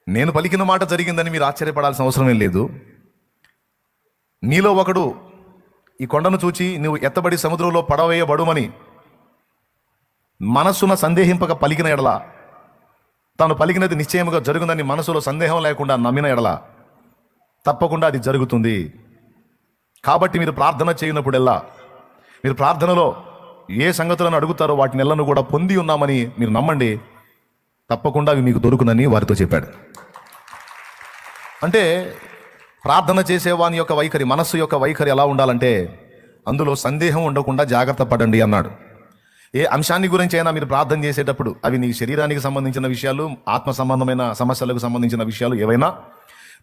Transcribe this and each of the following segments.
నేను పలికిన మాట జరిగిందని మీరు ఆశ్చర్యపడాల్సిన అవసరం ఏం లేదు. నీలో ఒకడు ఈ కొండను చూచి నువ్వు ఎత్తబడి సముద్రంలో పడవేయబడుమని మనస్సున సందేహింపక పలికిన ఎడల, తాను పలికినది నిశ్చయముగా జరుగుతుందని మనసులో సందేహం లేకుండా నమ్మిన ఎడల తప్పకుండా అది జరుగుతుంది. కాబట్టి మీరు ప్రార్థన చేయనప్పుడెల్లా, మీరు ప్రార్థనలో ఏ సంగతులను అడుగుతారో వాటిని ఎల్లను కూడా పొంది ఉన్నామని మీరు నమ్మండి, తప్పకుండా అవి మీకు దొరుకునని వారితో చెప్పాడు. అంటే ప్రార్థన చేసేవాని యొక్క వైఖరి, మనస్సు యొక్క వైఖరి ఎలా ఉండాలంటే అందులో సందేహం ఉండకుండా జాగ్రత్త పడండి అన్నాడు. ఏ అంశాన్ని గురించి అయినా మీరు ప్రార్థన చేసేటప్పుడు, అవి నీ శరీరానికి సంబంధించిన విషయాలు, ఆత్మ సంబంధమైన సమస్యలకు సంబంధించిన విషయాలు ఏవైనా,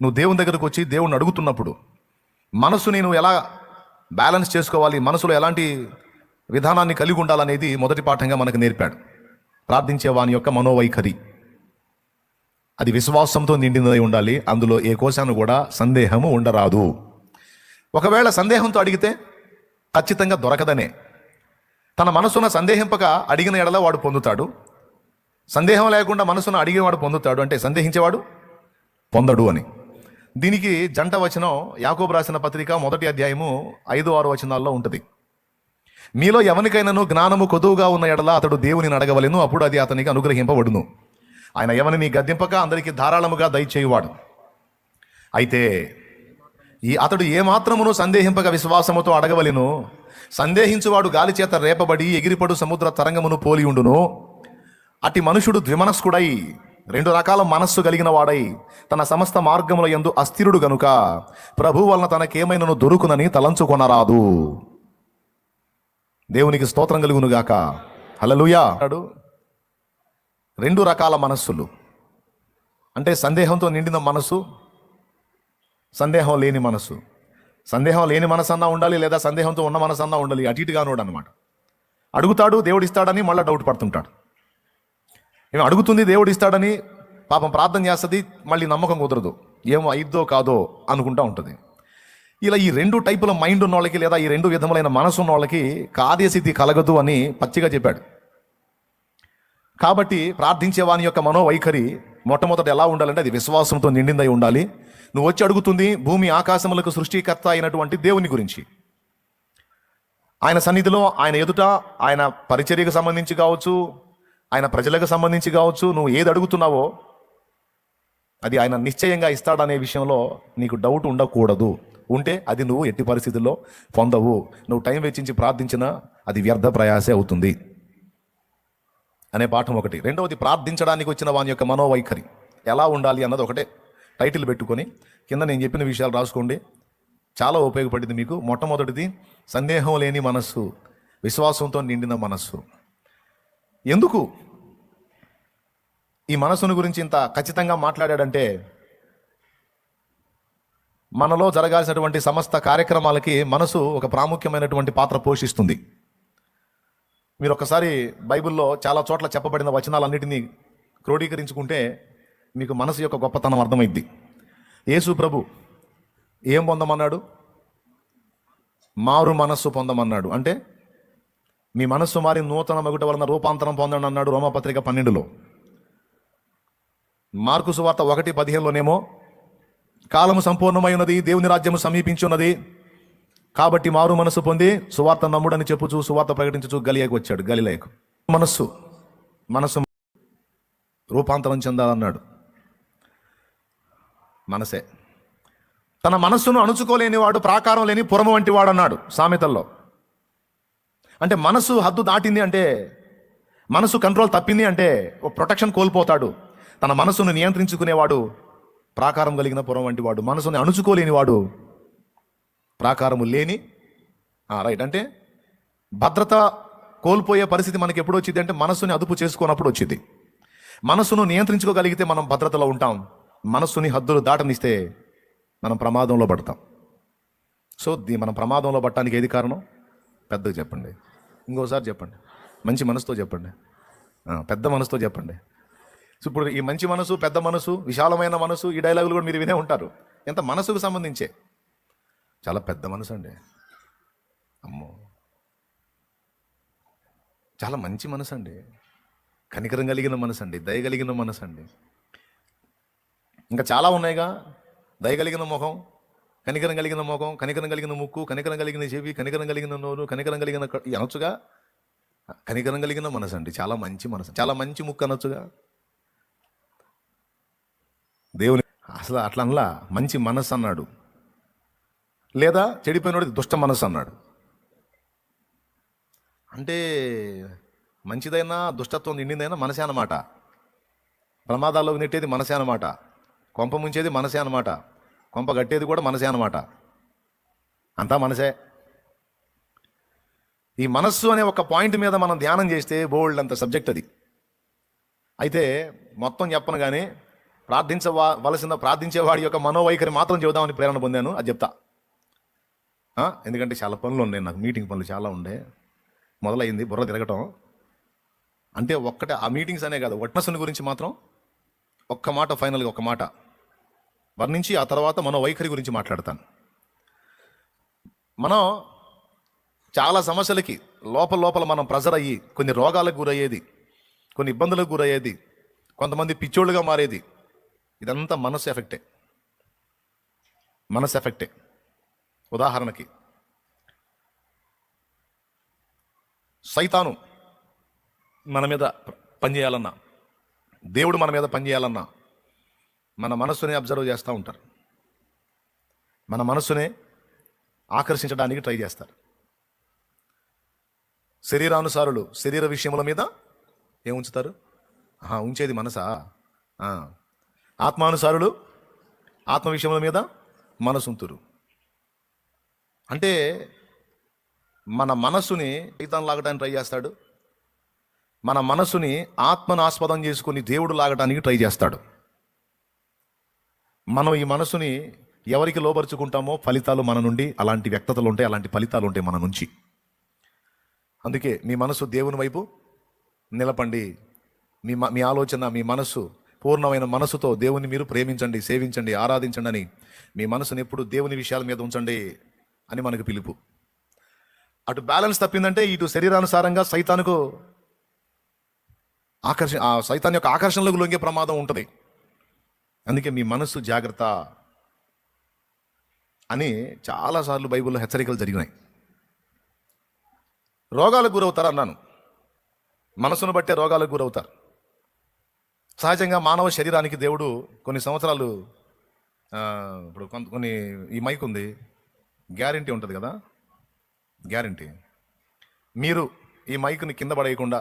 నువ్వు దేవుని దగ్గరకు వచ్చి దేవుణ్ణి అడుగుతున్నప్పుడు మనసుని నువ్వు ఎలా బ్యాలెన్స్ చేసుకోవాలి, మనసులో ఎలాంటి విధానాన్ని కలిగి ఉండాలనేది మొదటి పాఠంగా మనకు నేర్పాడు. ప్రార్థించే వాని యొక్క మనోవైఖరి అది విశ్వాసంతో నిండినదై ఉండాలి. అందులో ఏ కోశాను కూడా సందేహము ఉండరాదు. ఒకవేళ సందేహంతో అడిగితే ఖచ్చితంగా దొరకదనే. తన మనసున సందేహింపక అడిగిన ఎడల వాడు పొందుతాడు, సందేహం లేకుండా మనసును అడిగేవాడు పొందుతాడు. అంటే సందేహించేవాడు పొందడు అని. దీనికి జంట వచనం యాకోబు రాసిన పత్రిక 1వ అధ్యాయము 5-6 వచనాల్లో ఉంటుంది. మీలో ఎవరికైనాను జ్ఞానము కొదువుగా ఉన్న ఎడల అతడు దేవునిని అడగవలెను, అప్పుడు అది అతనికి అనుగ్రహింపబడును. ఆయన ఎవరిని గద్దింపక అందరికీ ధారాళముగా దయచేయువాడు. అయితే అతడు ఏమాత్రమును సందేహింపక విశ్వాసముతో అడగవలెను. సందేహించువాడు గాలి చేత రేపబడి ఎగిరిపడు సముద్ర తరంగమును పోలి ఉండును. అట్టి మనుషుడు ద్విమనస్కుడై, 2 రకాల మనస్సు కలిగిన వాడై, తన సమస్త మార్గముల యందు అస్థిరుడు గనుక ప్రభు వలన తనకేమైనను దొరుకునని తలంచుకొనరాదు. దేవునికి స్తోత్రం కలుగునుగాక. హల్లెలూయా. 2 రకాల మనస్సులు అంటే సందేహంతో నిండిన మనసు, సందేహం లేని మనసు. సందేహం లేని మనసు అన్నా ఉండాలి, లేదా సందేహంతో ఉన్న మనసు అన్నా ఉండాలి. అటు ఇటుగా నోడు అనమాట. అడుగుతాడు దేవుడు ఇస్తాడని మళ్ళీ డౌట్ పడుతుంటాడు. ఏమో అడుగుతుంది దేవుడు ఇస్తాడని పాపం ప్రార్థన చేస్తుంది, మళ్ళీ నమ్మకం కుదరదు, ఏమో అయిద్దో కాదో అనుకుంటా ఉంటుంది. ఇలా ఈ 2 టైపుల మైండ్ ఉన్న వాళ్ళకి, లేదా ఈ 2 విధములైన మనసు ఉన్న వాళ్ళకి కార్యసిద్ధి కలగదు అని పచ్చిగా చెప్పాడు. కాబట్టి ప్రార్థించే వాని యొక్క మనోవైఖరి మొట్టమొదట ఎలా ఉండాలంటే అది విశ్వాసంతో నిండిందై ఉండాలి. నువ్వు వచ్చి అడుగుతుంది భూమి ఆకాశములకు సృష్టికర్త అయినటువంటి దేవుని గురించి. ఆయన సన్నిధిలో, ఆయన ఎదుట, ఆయన పరిచర్యకు సంబంధించి కావచ్చు, ఆయన ప్రజలకు సంబంధించి కావచ్చు, నువ్వు ఏది అడుగుతున్నావో అది ఆయన నిశ్చయంగా ఇస్తాడనే విషయంలో నీకు డౌట్ ఉండకూడదు. ఉంటే అది నువ్వు ఎట్టి పరిస్థితుల్లో పొందవు. నువ్వు టైం వెచ్చించి ప్రార్థించినా అది వ్యర్థ ప్రయాసే అవుతుంది అనే పాఠం ఒకటి. రెండవది, ప్రార్థించడానికి వచ్చిన వాని యొక్క మనోవైఖరి ఎలా ఉండాలి అన్నది ఒకటే టైటిల్ పెట్టుకొని కింద నేను చెప్పిన విషయాలు రాసుకోండి, చాలా ఉపయోగపడింది మీకు. మొట్టమొదటిది సందేహం లేని మనస్సు, విశ్వాసంతో నిండిన మనస్సు. ఎందుకు ఈ మనస్సును గురించి ఇంత ఖచ్చితంగా మాట్లాడాడంటే, మనలో జరగాల్సినటువంటి సమస్త కార్యక్రమాలకి మనసు ఒక ప్రాముఖ్యమైనటువంటి పాత్ర పోషిస్తుంది. మీరు ఒకసారి బైబిల్లో చాలా చోట్ల చెప్పబడిన వచనాలన్నిటినీ క్రోడీకరించుకుంటే మీకు మనసు యొక్క గొప్పతనం అర్థమైద్ది. యేసు ప్రభు ఏం పొందమన్నాడు? మారు మనస్సు పొందమన్నాడు. అంటే మీ మనస్సు మారి నూతన మగుట వలన రూపాంతరం పొందండి అన్నాడు రోమాపత్రిక 12లో. మార్కు సువార్త 1:15లోనేమో కాలము సంపూర్ణమై ఉన్నది, దేవుని రాజ్యము సమీపించి ఉన్నది, కాబట్టి మారు మనస్సు పొంది సువార్త నమ్ముడని చెప్పుచు సువార్త ప్రకటించుచు గలియాకు వచ్చాడు. గలిలయకు మనస్సు రూపాంతరం చెందాలన్నాడు. మనసే. తన మనస్సును అణుచుకోలేని వాడు ప్రాకారం లేని పురము వంటి వాడు అన్నాడు సామెతల్లో. అంటే మనసు హద్దు దాటింది అంటే, మనసు కంట్రోల్ తప్పింది అంటే ప్రొటెక్షన్ కోల్పోతాడు. తన మనసును నియంత్రించుకునేవాడు ప్రాకారం కలిగిన పురం వంటి వాడు. మనసుని అణుచుకోలేని వాడు ప్రాకారము లేని రైట్. అంటే భద్రత కోల్పోయే పరిస్థితి మనకి ఎప్పుడు వచ్చింది అంటే మనసుని అదుపు చేసుకోనప్పుడు వచ్చింది. మనసును నియంత్రించుకోగలిగితే మనం భద్రతలో ఉంటాం. మనస్సుని హద్దులు దాటనిస్తే మనం ప్రమాదంలో పడతాం. సో మనం ప్రమాదంలో పడటానికి ఏది కారణం? పెద్దగా చెప్పండి, ఇంకోసారి చెప్పండి, మంచి మనసుతో చెప్పండి, పెద్ద మనసుతో చెప్పండి. సో ఇప్పుడు ఈ మంచి మనసు, పెద్ద మనసు, విశాలమైన మనసు, ఈ డైలాగులు కూడా మీరు వినే ఉంటారు. ఎంత మనసుకు సంబంధించే. చాలా పెద్ద మనసు అండి, అమ్మో, చాలా మంచి మనసు అండి, కనికరం కలిగిన మనసు అండి, దయ కలిగిన మనసు అండి. ఇంకా చాలా ఉన్నాయిగా. దయ కలిగిన ముఖం, కనికరం కలిగిన ముఖం, కనికరం కలిగిన ముక్కు, కనికరం కలిగిన చెవి, కనికరం కలిగిన నోరు, కనికరం కలిగిన అనొచ్చుగా. కనికరం కలిగిన మనసు అండి, చాలా మంచి మనసు, చాలా మంచి ముక్కు అనొచ్చుగా. దేవుని అసలు అట్లా అనలా, మంచి మనసు అన్నాడు. లేదా చెడిపోయినోడికి దుష్ట మనసు అన్నాడు. అంటే మంచిదైనా దుష్టత్వం నిండిందైనా మనసే అన్నమాట. ప్రమాదాల్లోకి నెట్టేది మనసే అన్నమాట. కొంప ముంచేది మనసే అన్నమాట. కొంప గట్టేది కూడా మనసే అన్నమాట. అంతా మనసే. ఈ మనస్సు అనే ఒక పాయింట్ మీద మనం ధ్యానం చేస్తే బోల్డ్ అంత సబ్జెక్ట్ అది. అయితే మొత్తం చెప్పను కానీ ప్రార్థించేవాడి యొక్క మనోవైఖరి మాత్రం చెబుదామని ప్రేరణ పొందాను. అది చెప్తా. ఎందుకంటే చాలా పనులు ఉన్నాయి నాకు, మీటింగ్ పనులు చాలా ఉండే. మొదలైంది బుర్ర తిరగటం. అంటే ఒక్కటే ఆ మీటింగ్స్ అనే కాదు, వట్నసుని గురించి మాత్రం ఒక్క మాట, ఫైనల్గా ఒక్క మాట వర్ణించి ఆ తర్వాత మనోవైఖరి గురించి మాట్లాడతాను. మనం చాలా సమస్యలకి లోపల మనం ప్రెజర్ అయ్యి కొన్ని రోగాలకు గురయ్యేది, కొన్ని ఇబ్బందులకు గురయ్యేది, కొంతమంది పిచ్చోళ్ళుగా మారేది, ఇదంతా మనసు ఎఫెక్టే. మనసు ఎఫెక్టే. ఉదాహరణకి సైతాను మన మీద పనిచేయాలన్నా, దేవుడు మన మీద పనిచేయాలన్నా మన మనస్సునే అబ్జర్వ్ చేస్తూ ఉంటారు. మన మనస్సునే ఆకర్షించడానికి ట్రై చేస్తారు. శరీరానుసారులు శరీర విషయముల మీద ఏముంచుతారు? ఉంచేది మనసా. ఆత్మానుసారులు ఆత్మ విషయముల మీద మనసు ఉంతురు. అంటే మన మనస్సుని సైతాను లాగడానికి ట్రై చేస్తాడు. మన మనస్సుని ఆత్మను ఆస్పదం చేసుకుని దేవుడు లాగడానికి ట్రై చేస్తాడు. మనం ఈ మనస్సుని ఎవరికి లోపరుచుకుంటామో ఫలితాలు మన నుండి, అలాంటి వ్యక్తతలు ఉంటాయి, అలాంటి ఫలితాలు ఉంటాయి మన నుంచి. అందుకే మీ మనసు దేవుని వైపు నిలపండి. మీ ఆలోచన, మీ మనస్సు పూర్ణమైన మనసుతో దేవుని మీరు ప్రేమించండి, సేవించండి, ఆరాధించండి అని మీ మనసుని ఎప్పుడు దేవుని విషయాల మీద ఉంచండి అని మనకు పిలుపు. అటు బ్యాలెన్స్ తప్పిందంటే ఇటు శరీరానుసారంగా సైతానుకు సైతాన్ యొక్క ఆకర్షణలకు లొంగే ప్రమాదం ఉంటుంది. అందుకే మీ మనస్సు జాగ్రత్త అని చాలాసార్లు బైబిల్లో హెచ్చరికలు జరిగినాయి. రోగాలకు గురవుతారు అన్నాను. మనసును బట్టే రోగాలకు గురవుతారు. సహజంగా మానవ శరీరానికి దేవుడు కొన్ని సంవత్సరాలు, ఇప్పుడు కొన్ని ఈ మైక్ ఉంది, గ్యారంటీ ఉంటుంది కదా, గ్యారంటీ. మీరు ఈ మైకుని కింద పడేయకుండా,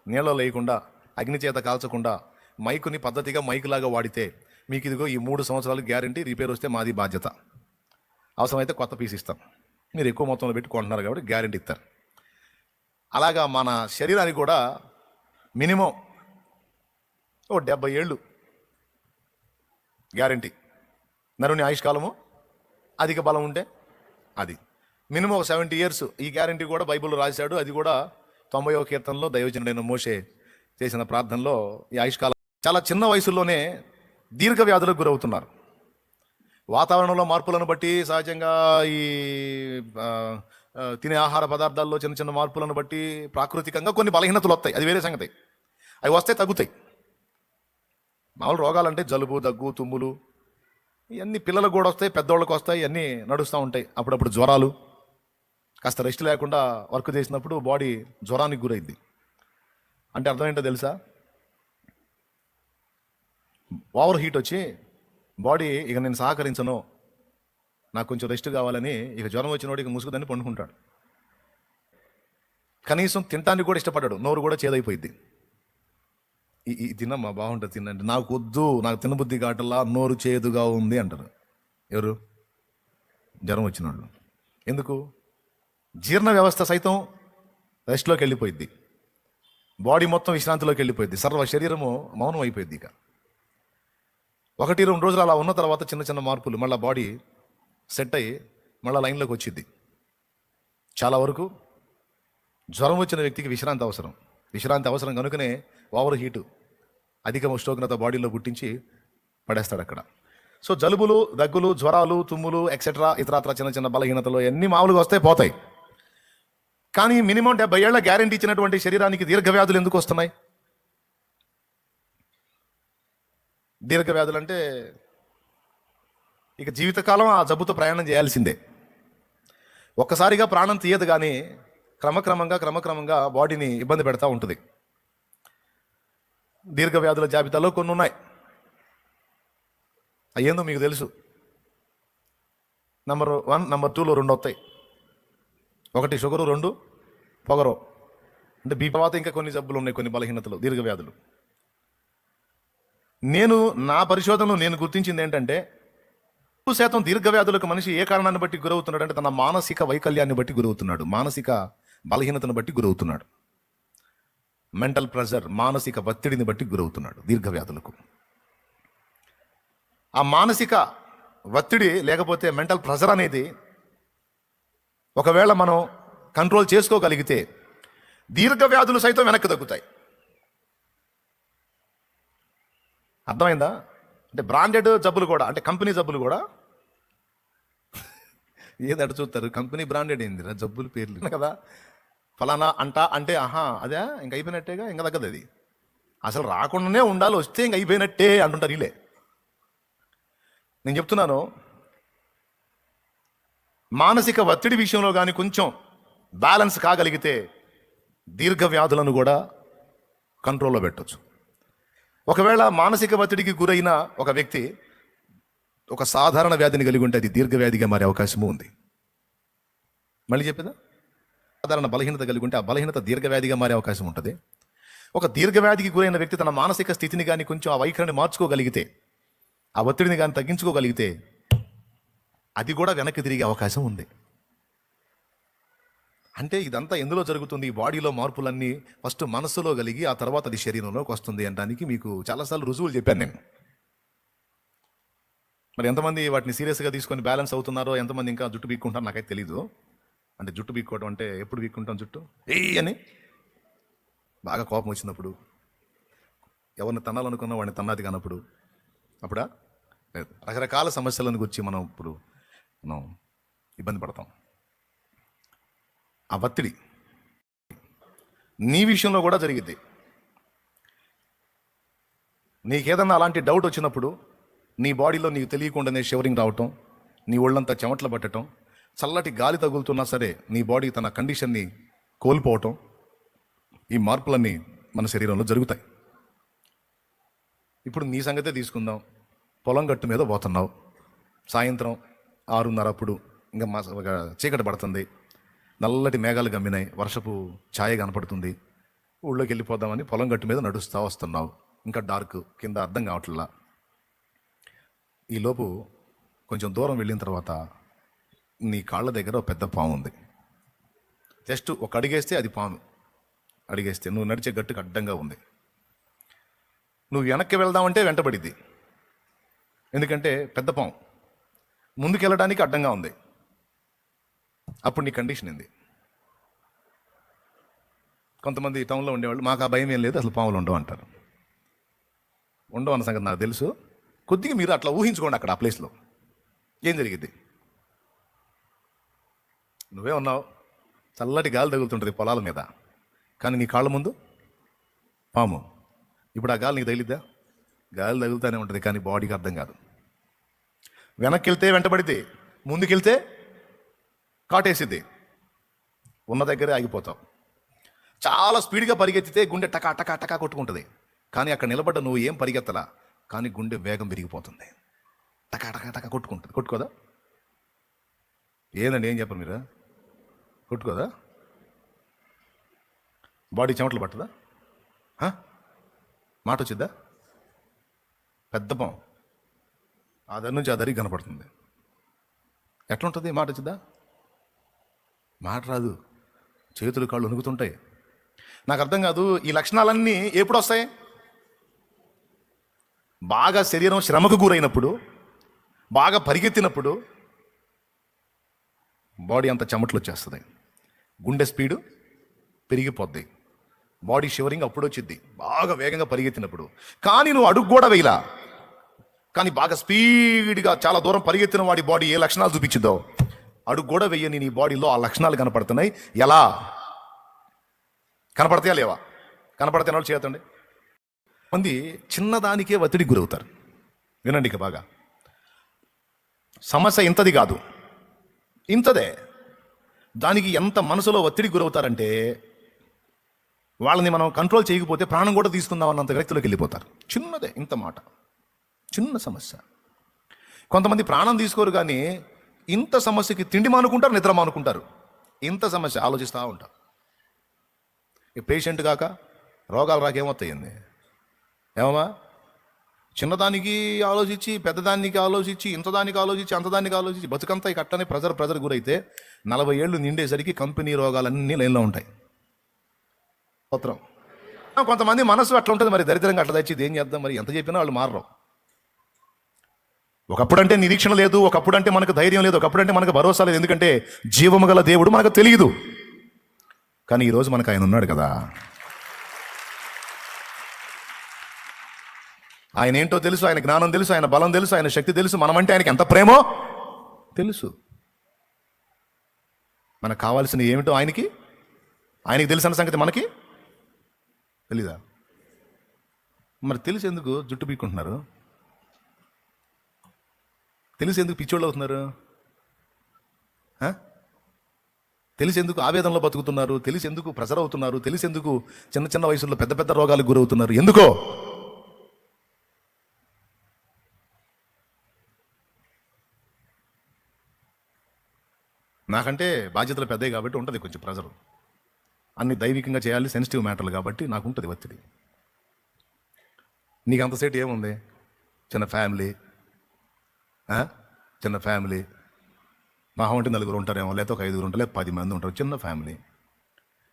నీళ్ళలో లేకుండా, అగ్ని చేత కాల్చకుండా మైకుని పద్ధతిగా మైకులాగా వాడితే మీకు ఇదిగో ఈ 3 సంవత్సరాలు గ్యారంటీ. రిపేర్ వస్తే మాది బాధ్యత. అవసరమైతే కొత్త పీస్ ఇస్తాం. మీరు ఎక్కువ మొత్తంలో పెట్టి కొంటున్నారు కాబట్టి గ్యారంటీ ఇస్తారు. అలాగా మన శరీరానికి కూడా మినిమం 70 ఏళ్ళు గ్యారంటీ. నరుని ఆయుష్కాలము అధిక బలం ఉంటే అది మినిమం 70 ఇయర్స్. ఈ గ్యారంటీ కూడా బైబిల్లో రాశాడు. అది కూడా 90వ కీర్తనలో దైవజనుడైన మోషే చేసిన ప్రార్థనలో ఈ ఆయుష్కాలం. చాలా చిన్న వయసులోనే దీర్ఘ వ్యాధులకు గురవుతున్నారు. వాతావరణంలో మార్పులను బట్టి, సహజంగా ఈ తినే ఆహార పదార్థాల్లో చిన్న చిన్న మార్పులను బట్టి ప్రాకృతికంగా కొన్ని బలహీనతలు వస్తాయి. అది వేరే సంగతి. అవి వస్తే తగ్గుతాయి. మామూలు రోగాలంటే జలుబు, దగ్గు, తుమ్ములు ఇవన్నీ పిల్లలకు కూడా వస్తాయి, పెద్దోళ్ళకి వస్తాయి, ఇవన్నీ నడుస్తూ ఉంటాయి. అప్పుడప్పుడు జ్వరాలు, కాస్త రెస్ట్ లేకుండా వర్క్ చేసినప్పుడు బాడీ జ్వరానికి గురైంది. అంటే అర్థమేంటో తెలుసా? ఓవర్ హీట్ వచ్చి బాడీ ఇక నేను సహకరించను, నాకు కొంచెం రెస్ట్ కావాలని ఇక జ్వరం వచ్చినోడు ఇక ముసుగుదని పండుకుంటాడు. కనీసం తినటానికి కూడా ఇష్టపడ్డాడు. నోరు కూడా చేదైపోయింది. ఈ తినమ్మా బాగుంటుంది తినండి, నాకు వద్దు, నాకు తినబుద్ధి కాటల్లా, నోరు చేదుగా ఉంది అంటారు. ఎవరు? జ్వరం వచ్చిన వాళ్ళు. ఎందుకు? జీర్ణ వ్యవస్థ సైతం రెస్ట్లోకి వెళ్ళిపోయింది. బాడీ మొత్తం విశ్రాంతిలోకి వెళ్ళిపోయింది. సర్వ శరీరము మౌనం అయిపోయింది. ఇక 1-2 రోజులు అలా ఉన్న తర్వాత చిన్న చిన్న మార్పులు, మళ్ళీ బాడీ సెట్ అయ్యి మళ్ళీ లైన్లోకి వచ్చింది. చాలా వరకు జ్వరం వచ్చిన వ్యక్తికి విశ్రాంతి అవసరం. విశ్రాంతి అవసరం కనుకనే ఓవర్ హీటు, అధిక ఉష్ణోగ్రత బాడీలో పుట్టించి పడేస్తాడు అక్కడ. సో జలుబులు, దగ్గులు, జ్వరాలు, తుమ్ములు ఎక్సెట్రా ఇతరాత్ర చిన్న చిన్న బలహీనతలు అన్నీ మామూలుగా వస్తాయి, పోతాయి. కానీ మినిమం 70 ఏళ్ల గ్యారెంటీ ఇచ్చినటువంటి శరీరానికి దీర్ఘవ్యాధులు ఎందుకు వస్తున్నాయి? దీర్ఘవ్యాధులు అంటే ఇక జీవితకాలం ఆ జబ్బుతో ప్రయాణం చేయాల్సిందే. ఒక్కసారిగా ప్రాణం తీయదు, కానీ క్రమక్రమంగా బాడీని ఇబ్బంది పెడతా ఉంటుంది. దీర్ఘ వ్యాధుల జాబితాలో కొన్ని ఉన్నాయి, అయ్యేందో మీకు తెలుసు. నెంబర్ 1, నెంబర్ 2లో 2 వస్తాయి. 1 షుగరు, 2 పొగరు. అంటే బీపీ తర్వాత ఇంకా కొన్ని జబ్బులు ఉన్నాయి, కొన్ని బలహీనతలు, దీర్ఘ వ్యాధులు. నా పరిశోధనలో నేను గుర్తించింది ఏంటంటే 1% దీర్ఘ వ్యాధులకు మనిషి ఏ కారణాన్ని బట్టి గురవుతున్నాడు అంటే తన మానసిక వైకల్యాన్ని బట్టి గురవుతున్నాడు, మానసిక బలహీనతను బట్టి గురవుతున్నాడు. మెంటల్ ప్రెషర్, మానసిక ఒత్తిడిని బట్టి గురవుతున్నాడు దీర్ఘ వ్యాధులకు. ఆ మానసిక ఒత్తిడి లేకపోతే మెంటల్ ప్రెషర్ అనేది ఒకవేళ మనం కంట్రోల్ చేసుకోగలిగితే దీర్ఘ వ్యాధులు సైతం వెనక్కి తగ్గుతాయి. అర్థమైందా? అంటే బ్రాండెడ్ జబ్బులు కూడా, అంటే కంపెనీ జబ్బులు కూడా ఏది అటు చూస్తారు, కంపెనీ బ్రాండెడ్ ఏందిరా జబ్బులు పేర్లు కదా, ఫలానా అంటే అదే ఇంక అయిపోయినట్టేగా, ఇంకా తగ్గదు అది. అసలు రాకుండానే ఉండాలి, వస్తే ఇంక అయిపోయినట్టే అంటుంటారు వీళ్ళే. నేను చెప్తున్నాను, మానసిక ఒత్తిడి విషయంలో కానీ కొంచెం బ్యాలెన్స్ కాగలిగితే దీర్ఘ వ్యాధులను కూడా కంట్రోల్లో పెట్టవచ్చు. ఒకవేళ మానసిక ఒత్తిడికి గురైన ఒక వ్యక్తి ఒక సాధారణ వ్యాధిని కలిగి ఉంటే అది దీర్ఘ వ్యాధిగా మారే అవకాశము ఉంది. మళ్ళీ చెప్పేదా? సాధారణ బలహీనత కలిగి ఉంటే ఆ బలహీనత దీర్ఘ వ్యాధిగా మారే అవకాశం ఉంటుంది. ఒక దీర్ఘ వ్యాధికి గురైన వ్యక్తి తన మానసిక స్థితిని కానీ కొంచెం ఆ వైఖరిని మార్చుకోగలిగితే, ఆ ఒత్తిడిని కానీ తగ్గించుకోగలిగితే అది కూడా వెనక్కి తిరిగే అవకాశం ఉంది. అంటే ఇదంతా ఎందులో జరుగుతుంది? ఈ బాడీలో మార్పులన్నీ ఫస్ట్ మనస్సులో కలిగి ఆ తర్వాత అది శరీరంలోకి వస్తుంది అనడానికి మీకు చాలాసార్లు రుజువులు చెప్పాను నేను. మరి ఎంతమంది వాటిని సీరియస్గా తీసుకొని బ్యాలెన్స్ అవుతున్నారో, ఎంతమంది ఇంకా జుట్టు పీక్కుంటారో నాకైతే తెలీదు. అంటే జుట్టు పీక్కోవడం అంటే ఎప్పుడు పీక్కుంటాం జుట్టు? అని బాగా కోపం వచ్చినప్పుడు, ఎవరిని తన్నాలనుకున్నా వాడిని తన్నాది కానప్పుడు, అప్పుడా లేదు. రకరకాల సమస్యలను గురించి మనం ఇబ్బంది పడతాం. ఆ ఒత్తిడి నీ విషయంలో కూడా జరిగింది. నీకేదన్నా అలాంటి డౌట్ వచ్చినప్పుడు నీ బాడీలో నీకు తెలియకుండానే షివరింగ్ రావటం, నీ ఒళ్ళంతా చెమటలు పట్టడం, చల్లటి గాలి తగులుతున్నా సరే నీ బాడీ తన కండిషన్ని కోల్పోవటం, ఈ మార్పులన్నీ మన శరీరంలో జరుగుతాయి. ఇప్పుడు నీ సంగతే తీసుకుందాం. పొలం గట్టు మీద పోతున్నావు, సాయంత్రం 6:30 అప్పుడు ఇంకా చీకటి పడుతుంది, నల్లటి మేఘాలు గమ్మినాయి, వర్షపు ఛాయ కనపడుతుంది. ఊళ్ళోకి వెళ్ళిపోదామని పొలం గట్టు మీద నడుస్తూ వస్తున్నావు, ఇంకా డార్క్, కింద అర్థం కావట్లా. ఈలోపు కొంచెం దూరం వెళ్ళిన తర్వాత నీ కాళ్ళ దగ్గర ఒక పెద్ద పాము ఉంది. జస్ట్ ఒక అడిగేస్తే అది పాము, అడిగేస్తే నువ్వు నడిచే గట్టుకు అడ్డంగా ఉంది. నువ్వు వెనక్కి వెళ్దామంటే వెంటబడిద్ది, ఎందుకంటే పెద్ద పాము ముందుకు వెళ్ళడానికి అడ్డంగా ఉంది. అప్పుడు నీ కండిషన్ ఏంది? కొంతమంది టౌన్లో ఉండేవాళ్ళు మాకు ఆ భయం ఏం లేదు, అసలు పాములు ఉండవు అంటారు. ఉండవు అన్న సంగతి నాకు తెలుసు. కొద్దిగా మీరు అట్లా ఊహించుకోండి, అక్కడ ఆ ప్లేస్లో ఏం జరిగింది. నువ్వే ఉన్నావు, చల్లటి గాలి తగులుతుంటుంది పొలాల మీద, కానీ నీ కాళ్ళ ముందు పాము. ఇప్పుడు ఆ గాలి నీకు తగిలిద్దా? గాలి తగులుతూనే ఉంటుంది, కానీ బాడీకి అర్థం కాదు. వెనక్కి వెళ్తే వెంటబడితే, ముందుకెళ్తే కాటేసిద్ది, ఉన్న దగ్గరే ఆగిపోతావు. చాలా స్పీడ్గా పరిగెత్తితే గుండె టకా టకా టకా కొట్టుకుంటుంది, కానీ అక్కడ నిలబడ్డ నువ్వు ఏం పరిగెత్తలా, కానీ గుండె వేగం పెరిగిపోతుంది, టకా టకా టకా కొట్టుకుంటుంది. కొట్టుకోదా? ఏదండి, ఏం చెప్పరు మీరు? కొట్టుకోదా? బాడీ చెమటలు పట్టదా? మాట వచ్చిద్దా? పెద్ద పాము ఆ దరి నుంచి ఆ దరికి కనపడుతుంది. ఎట్లుంటుంది? మాట వచ్చిద్దా? మాట రాదు, చేతులు కాళ్ళు వణుకుతుంటాయి. నాకు అర్థం కాదు, ఈ లక్షణాలన్నీ ఎప్పుడు వస్తాయి? బాగా శరీరం శ్రమకు గురైనప్పుడు, బాగా పరిగెత్తినప్పుడు బాడీ అంత చెమటలు వచ్చేస్తుంది, గుండె స్పీడు పెరిగిపోద్ది, బాడీ షివరింగ్ అప్పుడు వచ్చిద్ది, బాగా వేగంగా పరిగెత్తినప్పుడు. కానీ నువ్వు అడుగు కూడా వేయలా, కానీ బాగా స్పీడ్గా చాలా దూరం పరిగెత్తిన వాడి బాడీ ఏ లక్షణాలు చూపించిందో, అడుగు కూడా వెయ్యని నీ బాడీలో ఆ లక్షణాలు కనపడుతున్నాయి. ఎలా కనపడతాయా లేవా? కనపడితే వాళ్ళు చేతండి. మంది చిన్నదానికే ఒత్తిడికి గురవుతారు. వినండి ఇక బాగా. సమస్య ఇంతది కాదు, ఇంతదే. దానికి ఎంత మనసులో ఒత్తిడి గురవుతారంటే వాళ్ళని మనం కంట్రోల్ చేయకపోతే ప్రాణం కూడా తీసుకుందాం అన్నంత వ్యక్తులకు వెళ్ళిపోతారు. చిన్నదే ఇంత మాట, చిన్న సమస్య. కొంతమంది ప్రాణం తీసుకోరు, కానీ ఇంత సమస్యకి తిండి మానుకుంటారు, నిద్ర మానుకుంటారు. ఇంత సమస్య ఆలోచిస్తూ ఉంటారు. ఈ పేషెంట్ కాక రోగాలు రాకేమొస్తాయింది ఏమమ్మా? చిన్నదానికి ఆలోచించి, పెద్దదానికి ఆలోచించి, ఇంతదానికి ఆలోచించి, అంతదానికి ఆలోచించి బతుకంతా ఇక అట్టనే ప్రెజర్ గురైతే 40 ఏళ్ళు నిండేసరికి కంపెనీ రోగాలన్నీ లైన్లో ఉంటాయి. పత్రం కొంతమంది మనసు అట్లా ఉంటుంది, మరి దరిద్రంగా అట్లా తెచ్చి ఏం చేద్దాం, మరి ఎంత చెప్పినా వాళ్ళు మారరు. ఒకప్పుడంటే నిరీక్షణ లేదు, ఒకప్పుడంటే మనకు ధైర్యం లేదు, ఒకప్పుడంటే మనకు భరోసా లేదు. ఎందుకంటే జీవము గల దేవుడు మనకు తెలియదు. కానీ ఈరోజు మనకు ఆయన ఉన్నాడు కదా. ఆయన ఏంటో తెలుసు, ఆయన జ్ఞానం తెలుసు, ఆయన బలం తెలుసు, ఆయన శక్తి తెలుసు. మనమంటే ఆయనకి ఎంత ప్రేమో తెలుసు. మనకు కావాల్సిన ఏమిటో ఆయనకి తెలిసిన సంగతి మనకి తెలీదా? మరి తెలిసి ఎందుకు జుట్టు పీక్కుంటున్నారు? తెలిసి ఎందుకు పిచ్చోళ్ళు అవుతున్నారు? తెలిసి ఎందుకు ఆవేదనలో బతుకుతున్నారు? తెలిసి ఎందుకు ప్రెజర్ అవుతున్నారు? తెలిసి ఎందుకు చిన్న చిన్న వయసులో పెద్ద పెద్ద రోగాలకు గురవుతున్నారు? ఎందుకో? నాకంటే బాధ్యతలు పెద్దవి కాబట్టి ఉంటుంది కొంచెం ప్రెజరు. అన్ని దైవికంగా చేయాలి, సెన్సిటివ్ మ్యాటర్లు కాబట్టి నాకు ఉంటుంది ఒత్తిడి. నీకు అంతసేటు ఏముంది? చిన్న ఫ్యామిలీ, మహా ఉంటే 4 ఉంటారేమో, లేకపోతే ఒక 5 ఉంటారు, లేకపోతే 10 మంది ఉంటారు. చిన్న ఫ్యామిలీ.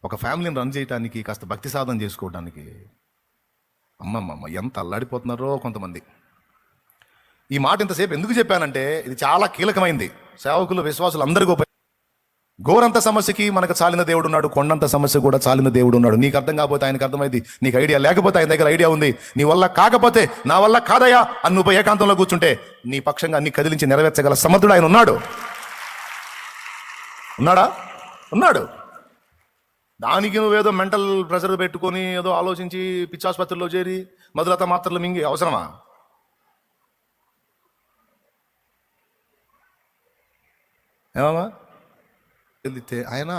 ఒక ఫ్యామిలీని రన్ చేయడానికి, కాస్త భక్తి సాధన చేసుకోవడానికి అమ్మమ్మ ఎంత అల్లాడిపోతున్నారో కొంతమంది. ఈ మాట ఇంతసేపు ఎందుకు చెప్పానంటే ఇది చాలా కీలకమైంది. సేవకులు, విశ్వాసులు అందరికీ గోరంత సమస్యకి మనకు చాలిన దేవుడు ఉన్నాడు, కొండంత సమస్య కూడా చాలిన దేవుడు ఉన్నాడు. నీకు అర్థం కాకపోతే ఆయనకు అర్థమైంది, నీకు ఐడియా లేకపోతే ఆయన దగ్గర ఐడియా ఉంది. నీ వల్ల కాకపోతే నా వల్ల కాదయా అని నువ్వు ఏకాంతంలో కూర్చుంటే నీ పక్షంగా అన్ని కదిలించి నెరవేర్చగల సమర్థుడు ఆయన ఉన్నాడు. ఉన్నాడు. దానికి నువ్వేదో మెంటల్ ప్రెషర్ పెట్టుకొని ఏదో ఆలోచించి పిచ్చాసుపత్రిలో చేరి మధులత మాత్రలు మింగి అవసరమా? ఏమమ్మా? వెళితే ఆయన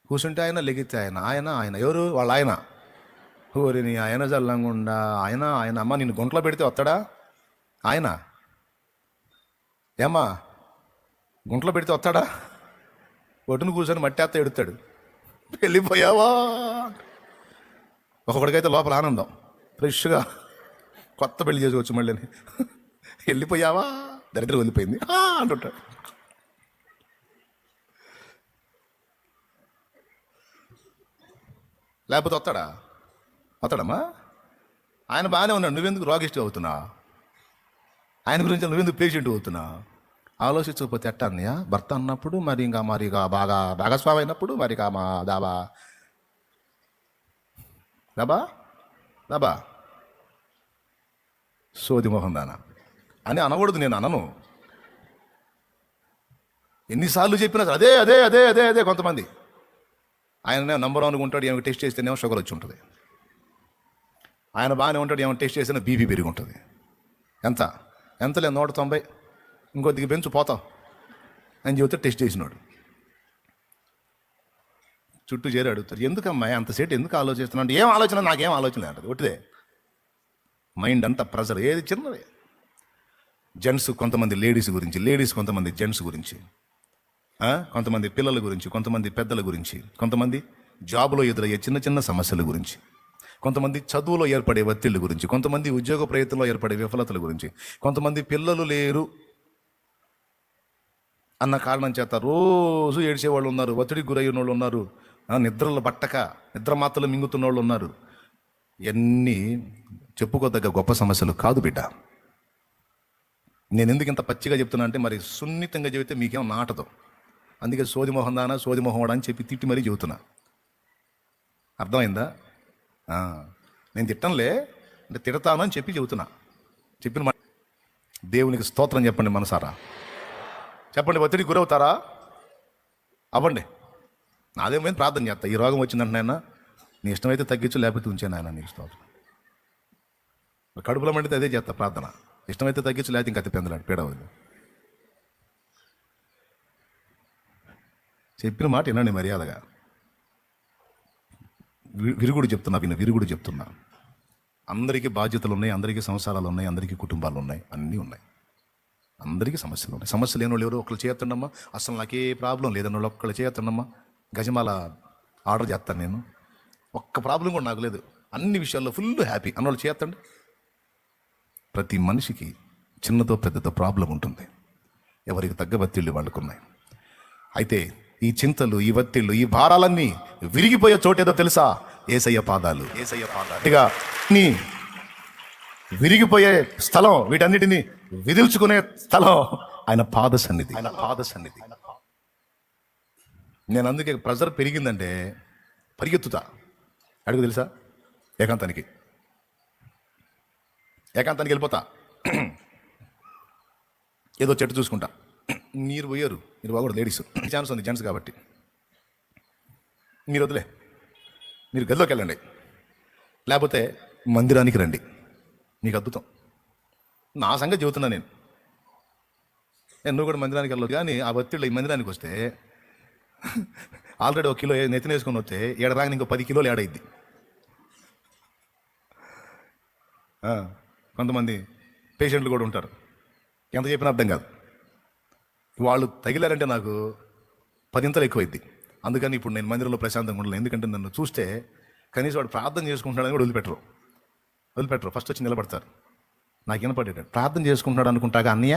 కూర్చుంటే ఆయన, లెగితే ఆయన ఎవరు? వాళ్ళ ఆయన. ఊరి నీ ఆయన జల్లంగుండా ఆయన అమ్మ నిన్ను గుంట్లో పెడితే వస్తాడా ఆయన? ఏమ్మా గుంట్లో పెడితే వస్తాడా? ఒడ్డును కూర్చొని మట్టేత్త ఎడుతాడు, వెళ్ళిపోయావా. ఒక్కొక్కడికైతే లోపల ఆనందం, ఫ్రెష్గా కొత్త పెళ్లి చేసుకోవచ్చు మళ్ళీ. వెళ్ళిపోయావా, దరిద్రం వెళ్ళిపోయింది అంటుంటాడు. లేకపోతే వస్తాడమ్మా. ఆయన బాగానే ఉన్నాడు, నువ్వెందుకు రోగిష్టి అవుతున్నా? ఆయన గురించి నువ్వెందుకు పేషెంట్ అవుతున్నా? ఆలోచించకపోతే ఎట్టా అన్నయ్య? భర్త అన్నప్పుడు మరి ఇక బాగా భాగస్వామి అయినప్పుడు మరి ఇక మా దాబా సోది మొహం దానా అని అనకూడదు. నేను అనను. ఎన్నిసార్లు చెప్పినా అదే అదే అదే అదే అదే కొంతమంది. ఆయన నంబర్ 1 ఉంటాడు, ఏమైనా టెస్ట్ చేస్తేనేమో షుగర్ వచ్చి ఉంటుంది. ఆయన బాగానే ఉంటాడు, ఏమైనా టెస్ట్ చేస్తేనే బీపీ పెరిగి ఉంటుంది. ఎంతలే 190, ఇంకొద్దికి పెంచు పోతాం అని చెబితే టెస్ట్ చేసినాడు. చుట్టూ చేరి అడుగుతారు, ఎందుకమ్మా అంతసేపు ఎందుకు ఆలోచిస్తున్నా అంటే, ఏం ఆలోచన? నాకేం ఆలోచన లేదు, ఒట్టిదే. మైండ్ అంతా ప్రెజర్. ఏది చిన్నదే. జెంట్స్ కొంతమంది లేడీస్ గురించి, లేడీస్ కొంతమంది జెంట్స్ గురించి, కొంతమంది పిల్లల గురించి, కొంతమంది పెద్దల గురించి, కొంతమంది జాబులో ఎదురయ్యే చిన్న చిన్న సమస్యల గురించి, కొంతమంది చదువులో ఏర్పడే ఒత్తిళ్ళ గురించి, కొంతమంది ఉద్యోగ ప్రయత్నంలో ఏర్పడే విఫలతల గురించి, కొంతమంది పిల్లలు లేరు అన్న కారణం చేత రోజు ఏడ్చేవాళ్ళు ఉన్నారు, ఒత్తిడికి గురయ్యిన వాళ్ళు ఉన్నారు, నిద్రలు పట్టక నిద్ర మాత్రలు మింగుతున్న వాళ్ళు ఉన్నారు. ఎన్ని చెప్పుకోదగ్గ గొప్ప సమస్యలు కాదు బిడ్డ. నేను ఎందుకు ఇంత పచ్చిగా చెప్తున్నా అంటే, మరి సున్నితంగా చెబితే మీకేమో నాటదు. అందుకే సోదిమోహం దానా, సోదిమోహం అని చెప్పి తిట్టి మరీ చెబుతున్నా. అర్థమైందా? నేను తిట్టంలే, అంటే తిడతాను అని చెప్పి చెబుతున్నా. చెప్పిన దేవునికి స్తోత్రం చెప్పండి మనసారా. చెప్పండి. ఒత్తిడికి గురవుతారా? అవ్వండి. నాదేమైనా ప్రార్థన చేస్తా. ఈ రోగం వచ్చిందంటే నాయన నీ ఇష్టమైతే తగ్గించు, లేకపోతే ఉంచాను ఆయన నీకు స్తోత్రం. కడుపులో మండితే అదే చేస్తా ప్రార్థన. ఇష్టమైతే తగ్గించు, లేకపోతే ఇంకా అతి పెందలాడు పీడవద్దు. చెప్పిన మాట వినండి మర్యాదగా. విరుగుడు చెప్తున్నా. అందరికీ బాధ్యతలు ఉన్నాయి, అందరికీ సంసారాలు ఉన్నాయి, అందరికీ కుటుంబాలు ఉన్నాయి, అన్నీ ఉన్నాయి. అందరికీ సమస్యలు ఉన్నాయి. సమస్యలు లేని వాళ్ళు ఎవరు ఒకళ్ళు చేయొత్తండమ్మా, అసలు నాకే ప్రాబ్లం లేదని వాళ్ళు ఒక్కళ్ళు చేయొత్తండమ్మా. గజమాల ఆర్డర్ చేస్తాను నేను, ఒక్క ప్రాబ్లం కూడా నాకు లేదు, అన్ని విషయాల్లో ఫుల్ హ్యాపీ అన్నోళ్ళు చేయొత్తండి. ప్రతి మనిషికి చిన్నతో పెద్దతో ప్రాబ్లం ఉంటుంది. ఎవరికి తగ్గ ఒత్తిళ్ళు వాళ్ళకున్నాయి. అయితే ఈ చింతలు, ఈ ఒత్తిళ్ళు, ఈ భారాలన్నీ విరిగిపోయే చోటేదో తెలుసా? యేసయ్య పాదాలు. ఇక నీ విరిగిపోయే స్థలం, వీటన్నిటిని విదిల్చుకునే స్థలం ఆయన పాద సన్నిధి. నేను అందుకే ప్రెజర్ పెరిగిందంటే పరిగెత్తుతా. అడుగు తెలుసా? ఏకాంతానికి వెళ్ళిపోతా. ఏదో చెట్టు చూసుకుంటా. మీరు పోయారు, మీరు బాగుండదు, లేడీస్ ఛాన్స్ ఉంది, జెంట్స్ కాబట్టి మీరు వదిలే, మీరు గదిలోకి వెళ్ళండి, లేకపోతే మందిరానికి రండి, మీకు అద్భుతం. నా సంగతి చెబుతున్నా నేను. నువ్వు కూడా మందిరానికి వెళ్ళదు, కానీ ఆ ఒత్తిళ్ళు ఈ మందిరానికి వస్తే ఆల్రెడీ 1 కిలో నెత్తిన వేసుకొని వస్తే రాగానే ఇంకో 10 కిలోలు అయింది. కొంతమంది పేషెంట్లు కూడా ఉంటారు, ఎంత చెప్పినా అర్థం కాదు. వాళ్ళు తగిలారంటే నాకు 10 ఇంతలు ఎక్కువైద్ది. అందుకని ఇప్పుడు నేను మందిరంలో ప్రశాంతంగా ఉండలేను. ఎందుకంటే నన్ను చూస్తే కనీసం వాడు ప్రార్థన చేసుకుంటున్నాడని కూడా వదిలిపెట్టరు. ఫస్ట్ వచ్చి నిలబడతారు. నాకు వినపడేటాడు, ప్రార్థన చేసుకుంటున్నాడు అనుకుంటాగా అన్నయ్య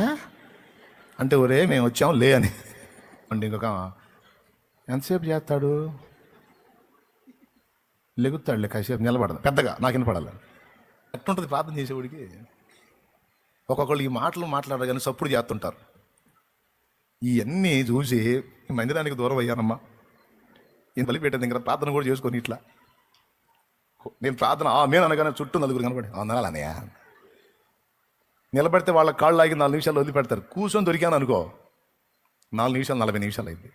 అంటే, ఒరే మేము వచ్చాం లే అని. అంటే ఇంకొక ఎంతసేపు చేస్తాడు, లెగుతాడులే, కాసేపు నిలబడదు, పెద్దగా నాకు వినపడాలి. ఎట్లుంటుంది ప్రార్థన చేసేవాడికి? ఒక్కొక్కళ్ళు ఈ మాటలు మాట్లాడరు కానీ సప్పుడు చేస్తుంటారు. ఇవన్నీ చూసి మందిరానికి దూరం అయ్యానమ్మా. నేను బలిపెట్టాను దగ్గర ప్రార్థన కూడా చేసుకొని ఇట్లా నేను ప్రార్థన మేము అనగానే చుట్టూ నలుగురు కనబడి అన్నయ్య నిలబడితే వాళ్ళ కాళ్ళు ఆగి 4 నిమిషాలు వదిలిపెడతారు. కూర్చొని దొరికాను అనుకో 4 నిమిషాలు 40 నిమిషాలు అయింది.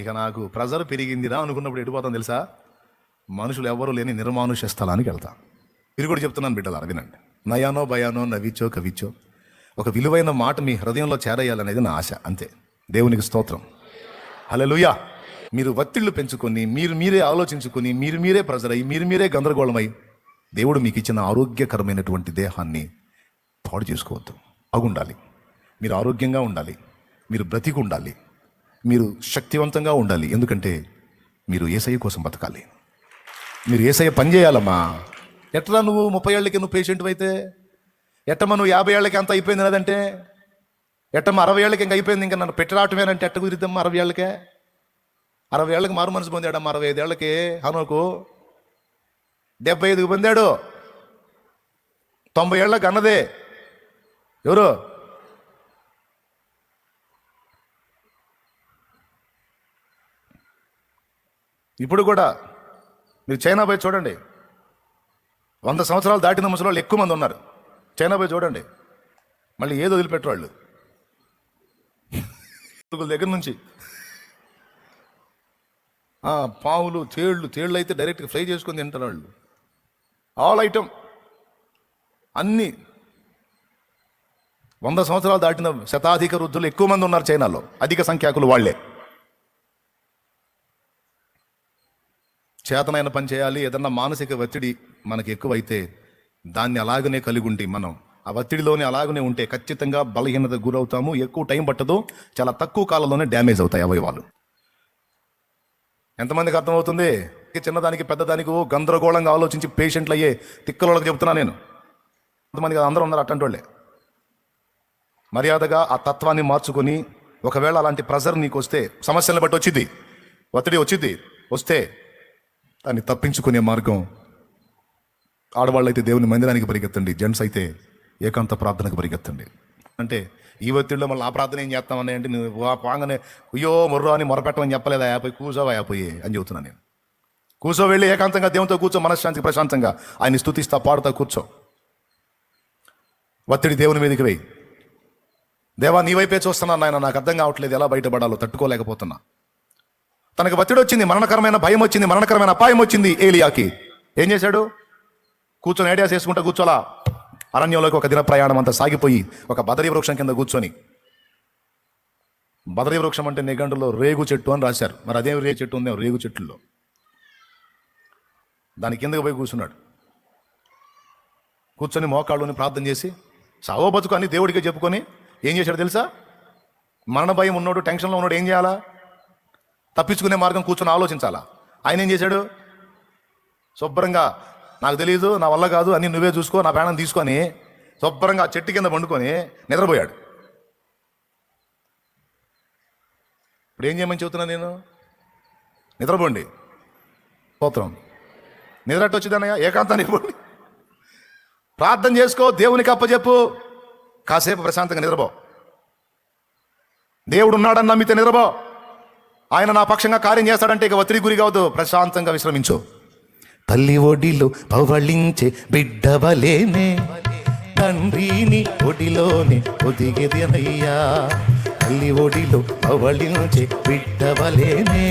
ఇక నాకు ప్రెజర్ పెరిగిందిరా అనుకున్నప్పుడు ఎడిపోతాను తెలుసా? మనుషులు ఎవరు లేని నిర్మానుష్య స్థలానికి వెళ్తా. ఇది కూడా చెప్తున్నాను బిడ్డలారా, వినండి. నయానో భయానో నవ్విచ్చో కవిచ్చో ఒక విలువైన మాట మీ హృదయంలో చేరయ్యాలనేది నా ఆశ, అంతే. దేవునికి స్తోత్రం, హల్లెలూయా. మీరు ఒత్తిళ్లు పెంచుకొని, మీరే ఆలోచించుకొని, మీరే ప్రెజర్ అయ్యి, మీరే గందరగోళమై దేవుడు మీకు ఇచ్చిన ఆరోగ్యకరమైనటువంటి దేహాన్ని పాడు చేసుకోవద్దు. బాగుండాలి, మీరు ఆరోగ్యంగా ఉండాలి, మీరు బ్రతికి ఉండాలి, మీరు శక్తివంతంగా ఉండాలి. ఎందుకంటే మీరు యేసయ్య కోసం బతకాలి, మీరు యేసయ్య పని చేయాలమ్మా. ఎట్లా నువ్వు 30 ఏళ్ళకి నువ్వు పేషెంట్ అయితే, ఎట్టమ్మా నువ్వు 50 ఏళ్ళకి అంత అయిపోయింది అదంటే, ఎట్టమ్మా 60 ఏళ్ళకి ఇంక అయిపోయింది, ఇంకా నన్ను పెట్టరావటమేనంటే ఎట్ట కుదిరిద్దమ్మా? 60 ఏళ్ళకే 60 ఏళ్ళకి మారు మనసు పొందాడమ్మా. 65 ఏళ్ళకి హనోకు 75కి పొందాడు. 90 ఏళ్ళకి అన్నదే ఎవరు? ఇప్పుడు కూడా మీరు చైనా పోయి చూడండి, 100 సంవత్సరాలు దాటిన ముసలి ఎక్కువ మంది ఉన్నారు. చైనా పోయి చూడండి, మళ్ళీ ఏదో వదిలిపెట్టరు వాళ్ళు. దగ్గర నుంచి పావులు, తేళ్ళు అయితే డైరెక్ట్గా ఫ్రై చేసుకొని తింటారు వాళ్ళు. ఆల్ ఐటమ్ అన్నీ. 100 సంవత్సరాలు దాటిన శతాధిక వృద్ధులు ఎక్కువ మంది ఉన్నారు చైనాలో, అధిక సంఖ్యాకులు వాళ్లే. చేతనైన పని చేయాలి. ఏదన్నా మానసిక ఒత్తిడి మనకి ఎక్కువైతే దాన్ని అలాగనే కలిగి ఉండి మనం ఆ ఒత్తిడిలోనే అలాగనే ఉంటే ఖచ్చితంగా బలహీనత గురవుతాము. ఎక్కువ టైం పట్టదు, చాలా తక్కువ కాలంలోనే డ్యామేజ్ అవుతాయి అవయవాలు. ఎంతమందికి అర్థమవుతుంది? చిన్నదానికి పెద్దదానికి గందరగోళంగా ఆలోచించి పేషెంట్లు అయ్యే తిక్కలోళ్ళకి చెప్తున్నా నేను. కొంతమందికి అందరూ ఉన్నారు అట్టంటి వాళ్ళే. మర్యాదగా ఆ తత్వాన్ని మార్చుకొని, ఒకవేళ అలాంటి ప్రెజర్ నీకు వస్తే, సమస్యలను బట్టి వచ్చింది, ఒత్తిడి వస్తే దాన్ని తప్పించుకునే మార్గం, ఆడవాళ్ళు అయితే దేవుని మందిరానికి పరిగెత్తండి, జెంట్స్ అయితే ఏకాంత ప్రార్థనకు పరిగెత్తండి. అంటే ఈ ఒత్తిడిలో మళ్ళీ ఆ ప్రార్థన ఏం చేస్తామని అంటే, నువ్వు పాంగనే అయ్యో మొర్రో అని మొరపెట్టమని చెప్పలేదా? పోయి కూర్చోవా పోయి అని చెబుతున్నాను నేను. కూర్చో, వెళ్ళి ఏకాంతంగా దేవునితో కూర్చో, మనశ్శాంతి ప్రశాంతంగా ఆయన స్తుతిస్తా పాడుతా కూర్చో. ఒత్తిడి దేవుని మీదకి వెయ్యి. దేవా నీ వైపే చూస్తున్నాను నాయన, నాకు అర్థం కావట్లేదు, ఎలా బయటపడాలో తట్టుకోలేకపోతున్నా. తనకు ఒత్తిడి వచ్చింది, మరణకరమైన భయం వచ్చింది, మరణకరమైన అపాయం వచ్చింది. ఏలియాకి ఏం చేశాడు? కూర్చొని ఐడియాస్ వేసుకుంటా కూర్చోలా. అరణ్యంలోకి ఒక దిన ప్రయాణం అంతా సాగిపోయి ఒక బదరీ వృక్షం కింద కూర్చొని, బదరీ వృక్షం అంటే నిఘంటులో రేగు చెట్టు అని రాశారు. మరి అదేం రేగు చెట్టు ఉందేమో రేగు చెట్టుల్లో. దాని కిందకి పోయి కూర్చున్నాడు. కూర్చొని మోకాళ్ళుని ప్రార్థన చేసి సావో బతుకు అని దేవుడికి చెప్పుకొని ఏం చేశాడు తెలుసా? మరణ భయం ఉన్నాడు, టెన్షన్లో ఉన్నాడు, ఏం చేయాలా? తప్పించుకునే మార్గం కూర్చొని ఆలోచించాలా. ఆయన ఏం చేశాడు? శుభ్రంగా నాకు తెలియదు, నా వల్ల కాదు, అన్నీ నువ్వే చూసుకో, నా ప్రాణం తీసుకొని శుభ్రంగా చెట్టు కింద పండుకొని నిద్రపోయాడు. ఇప్పుడు ఏం చేయమని చెబుతున్నా నేను? నిద్రపోండి. స్తోత్రం. నిద్రట్టు వచ్చిందన్నయ్య, ఏకాంతానికి పోండి, ప్రార్థన చేసుకో, దేవునికి అప్పచెప్పు, కాసేపు ప్రశాంతంగా నిద్రపో. దేవుడు ఉన్నాడని నమ్మితే నిద్రపో. ఆయన నా పక్షంగా కార్యం చేస్తాడంటే ఇక ఒత్తిడి గురి కావద్దు, ప్రశాంతంగా విశ్రమించు. తల్లి ఒడిలో పవళించే బిడ్డవలేనే, తండ్రిని ఒడిలోనే ఒదిగెదనయ్యా. తల్లి ఒడిలో పవళించే బిడ్డవలేనే,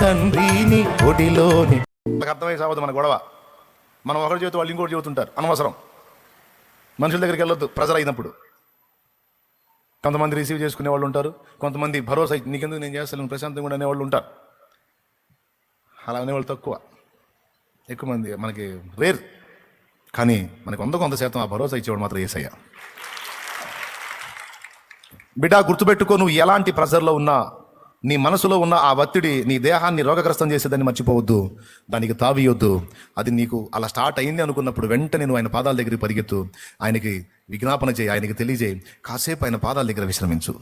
తండ్రిని ఒడిలోనే. అర్థమై సావద్దు మన గొడవ. మనం ఒకటి చెబుతూ వాళ్ళు ఇంకోటి చెబుతుంటారు, అనవసరం. మనుషుల దగ్గరికి వెళ్ళొద్దు ప్రెజర్ అయినప్పుడు. కొంతమంది రిసీవ్ చేసుకునే వాళ్ళు ఉంటారు, కొంతమంది భరోసా నీకెందుకు నేను చేస్తాను ప్రశాంతంగా కూడా అనేవాళ్ళు ఉంటారు. అలా అనేవాళ్ళు తక్కువ, ఎక్కువ మంది మనకి రేర్. కానీ మనకి 100% ఆ భరోసా ఇచ్చేవాడు మాత్రం యేసయ్య. బిడ్డ గుర్తుపెట్టుకో, నువ్వు ఎలాంటి ప్రెజర్లో ఉన్నా, నీ మనసులో ఉన్న ఆ ఒత్తిడి నీ దేహాన్ని రోగగ్రస్తం చేసేదాన్ని మర్చిపోవద్దు, దానికి తావియొద్దు. అది నీకు అలా స్టార్ట్ అయింది అనుకున్నప్పుడు వెంటనే నువ్వు ఆయన పాదాల దగ్గరికి పరిగెత్తు, ఆయనకి విజ్ఞాపన చేయి, ఆయనకి తెలియజేయి, కాసేపు ఆయన పాదాల దగ్గర విశ్రమించు.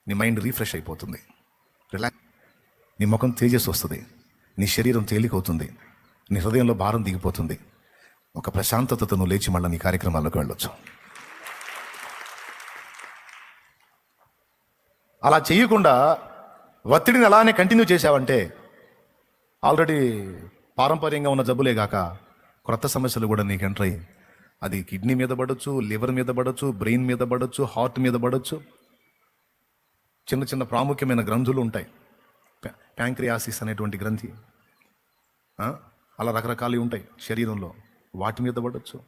నీ మైండ్ రీఫ్రెష్ అయిపోతుంది, రిలాక్స్, నీ ముఖం తేజస్సు వస్తుంది, నీ శరీరం తేలికవుతుంది, నీ హృదయంలో భారం దిగిపోతుంది. ఒక ప్రశాంతతతో నువ్వు లేచి మళ్ళీ నీ కార్యక్రమాల్లోకి వెళ్ళొచ్చు. అలా చేయకుండా ఒత్తిడిని అలానే కంటిన్యూ చేసావంటే ఆల్రెడీ పారంపర్యంగా ఉన్న జబ్బులే కాక క్రొత్త సమస్యలు కూడా నీకు ఎంటర్ అయ్యి, అది కిడ్నీ మీద పడవచ్చు, లివర్ మీద పడవచ్చు, బ్రెయిన్ మీద పడవచ్చు, హార్ట్ మీద పడవచ్చు. చిన్న చిన్న ప్రాముఖ్యమైన గ్రంథులు ఉంటాయి, ప్యాంక్రియాసిస్ అనేటువంటి గ్రంథి, అలా రకరకాలు ఉంటాయి శరీరంలో, వాటి మీద పడవచ్చు.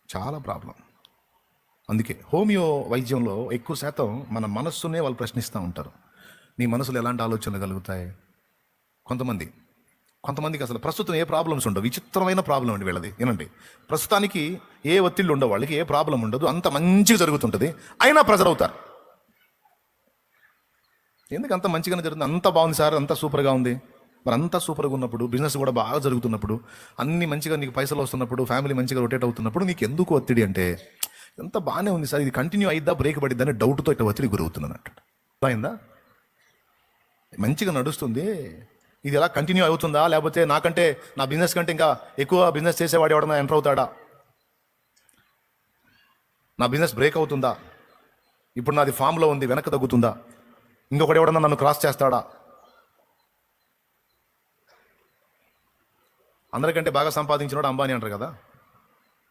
చాలా ప్రాబ్లం. అందుకే హోమియో వైద్యంలో ఎక్కువ శాతం మన మనస్సునే వాళ్ళు ప్రశ్నిస్తూ ఉంటారు. నీ మనసులో ఎలాంటి ఆలోచనలు కలుగుతాయి? కొంతమందికి అసలు ప్రస్తుతం ఏ ప్రాబ్లమ్స్ ఉండవు, విచిత్రమైన ప్రాబ్లం అండి వీళ్ళది. ఏనండి, ప్రస్తుతానికి ఏ ఒత్తిళ్ళు ఉండవు, వాళ్ళకి ఏ ప్రాబ్లం ఉండదు, అంత మంచిగా జరుగుతుంటుంది, అయినా ప్రెజర్ అవుతారు. ఎందుకు అంత మంచిగానే జరుగుతుంది? అంత బాగుంది సార్, అంత సూపర్గా ఉంది. మరి అంతా సూపర్గా ఉన్నప్పుడు, బిజినెస్ కూడా బాగా జరుగుతున్నప్పుడు, అన్ని మంచిగా నీకు పైసలు వస్తున్నప్పుడు, ఫ్యామిలీ మంచిగా రొటేట్ అవుతున్నప్పుడు నీకు ఎందుకు ఒత్తిడి అంటే, ఎంత బాగానే ఉంది సార్, ఇది కంటిన్యూ అయిద్దా బ్రేక్ పడిద్దని డౌట్తో ఇట్లా ఒత్తిడి గురవుతున్నాను అంటాడు. అయిందా? మంచిగా నడుస్తుంది, ఇది ఎలా కంటిన్యూ అవుతుందా, లేకపోతే నాకంటే నా బిజినెస్ కంటే ఇంకా ఎక్కువ బిజినెస్ చేసేవాడు ఎవడన్నా ఎంటర్ అవుతాడా, నా బిజినెస్ బ్రేక్ అవుతుందా, ఇప్పుడు నాది ఫామ్లో ఉంది వెనక్కి తగ్గుతుందా, ఇంకొకటి ఎవడన్నా నన్ను క్రాస్ చేస్తాడా? అందరికంటే బాగా సంపాదించినవాడు అంబానీ అంటారు కదా.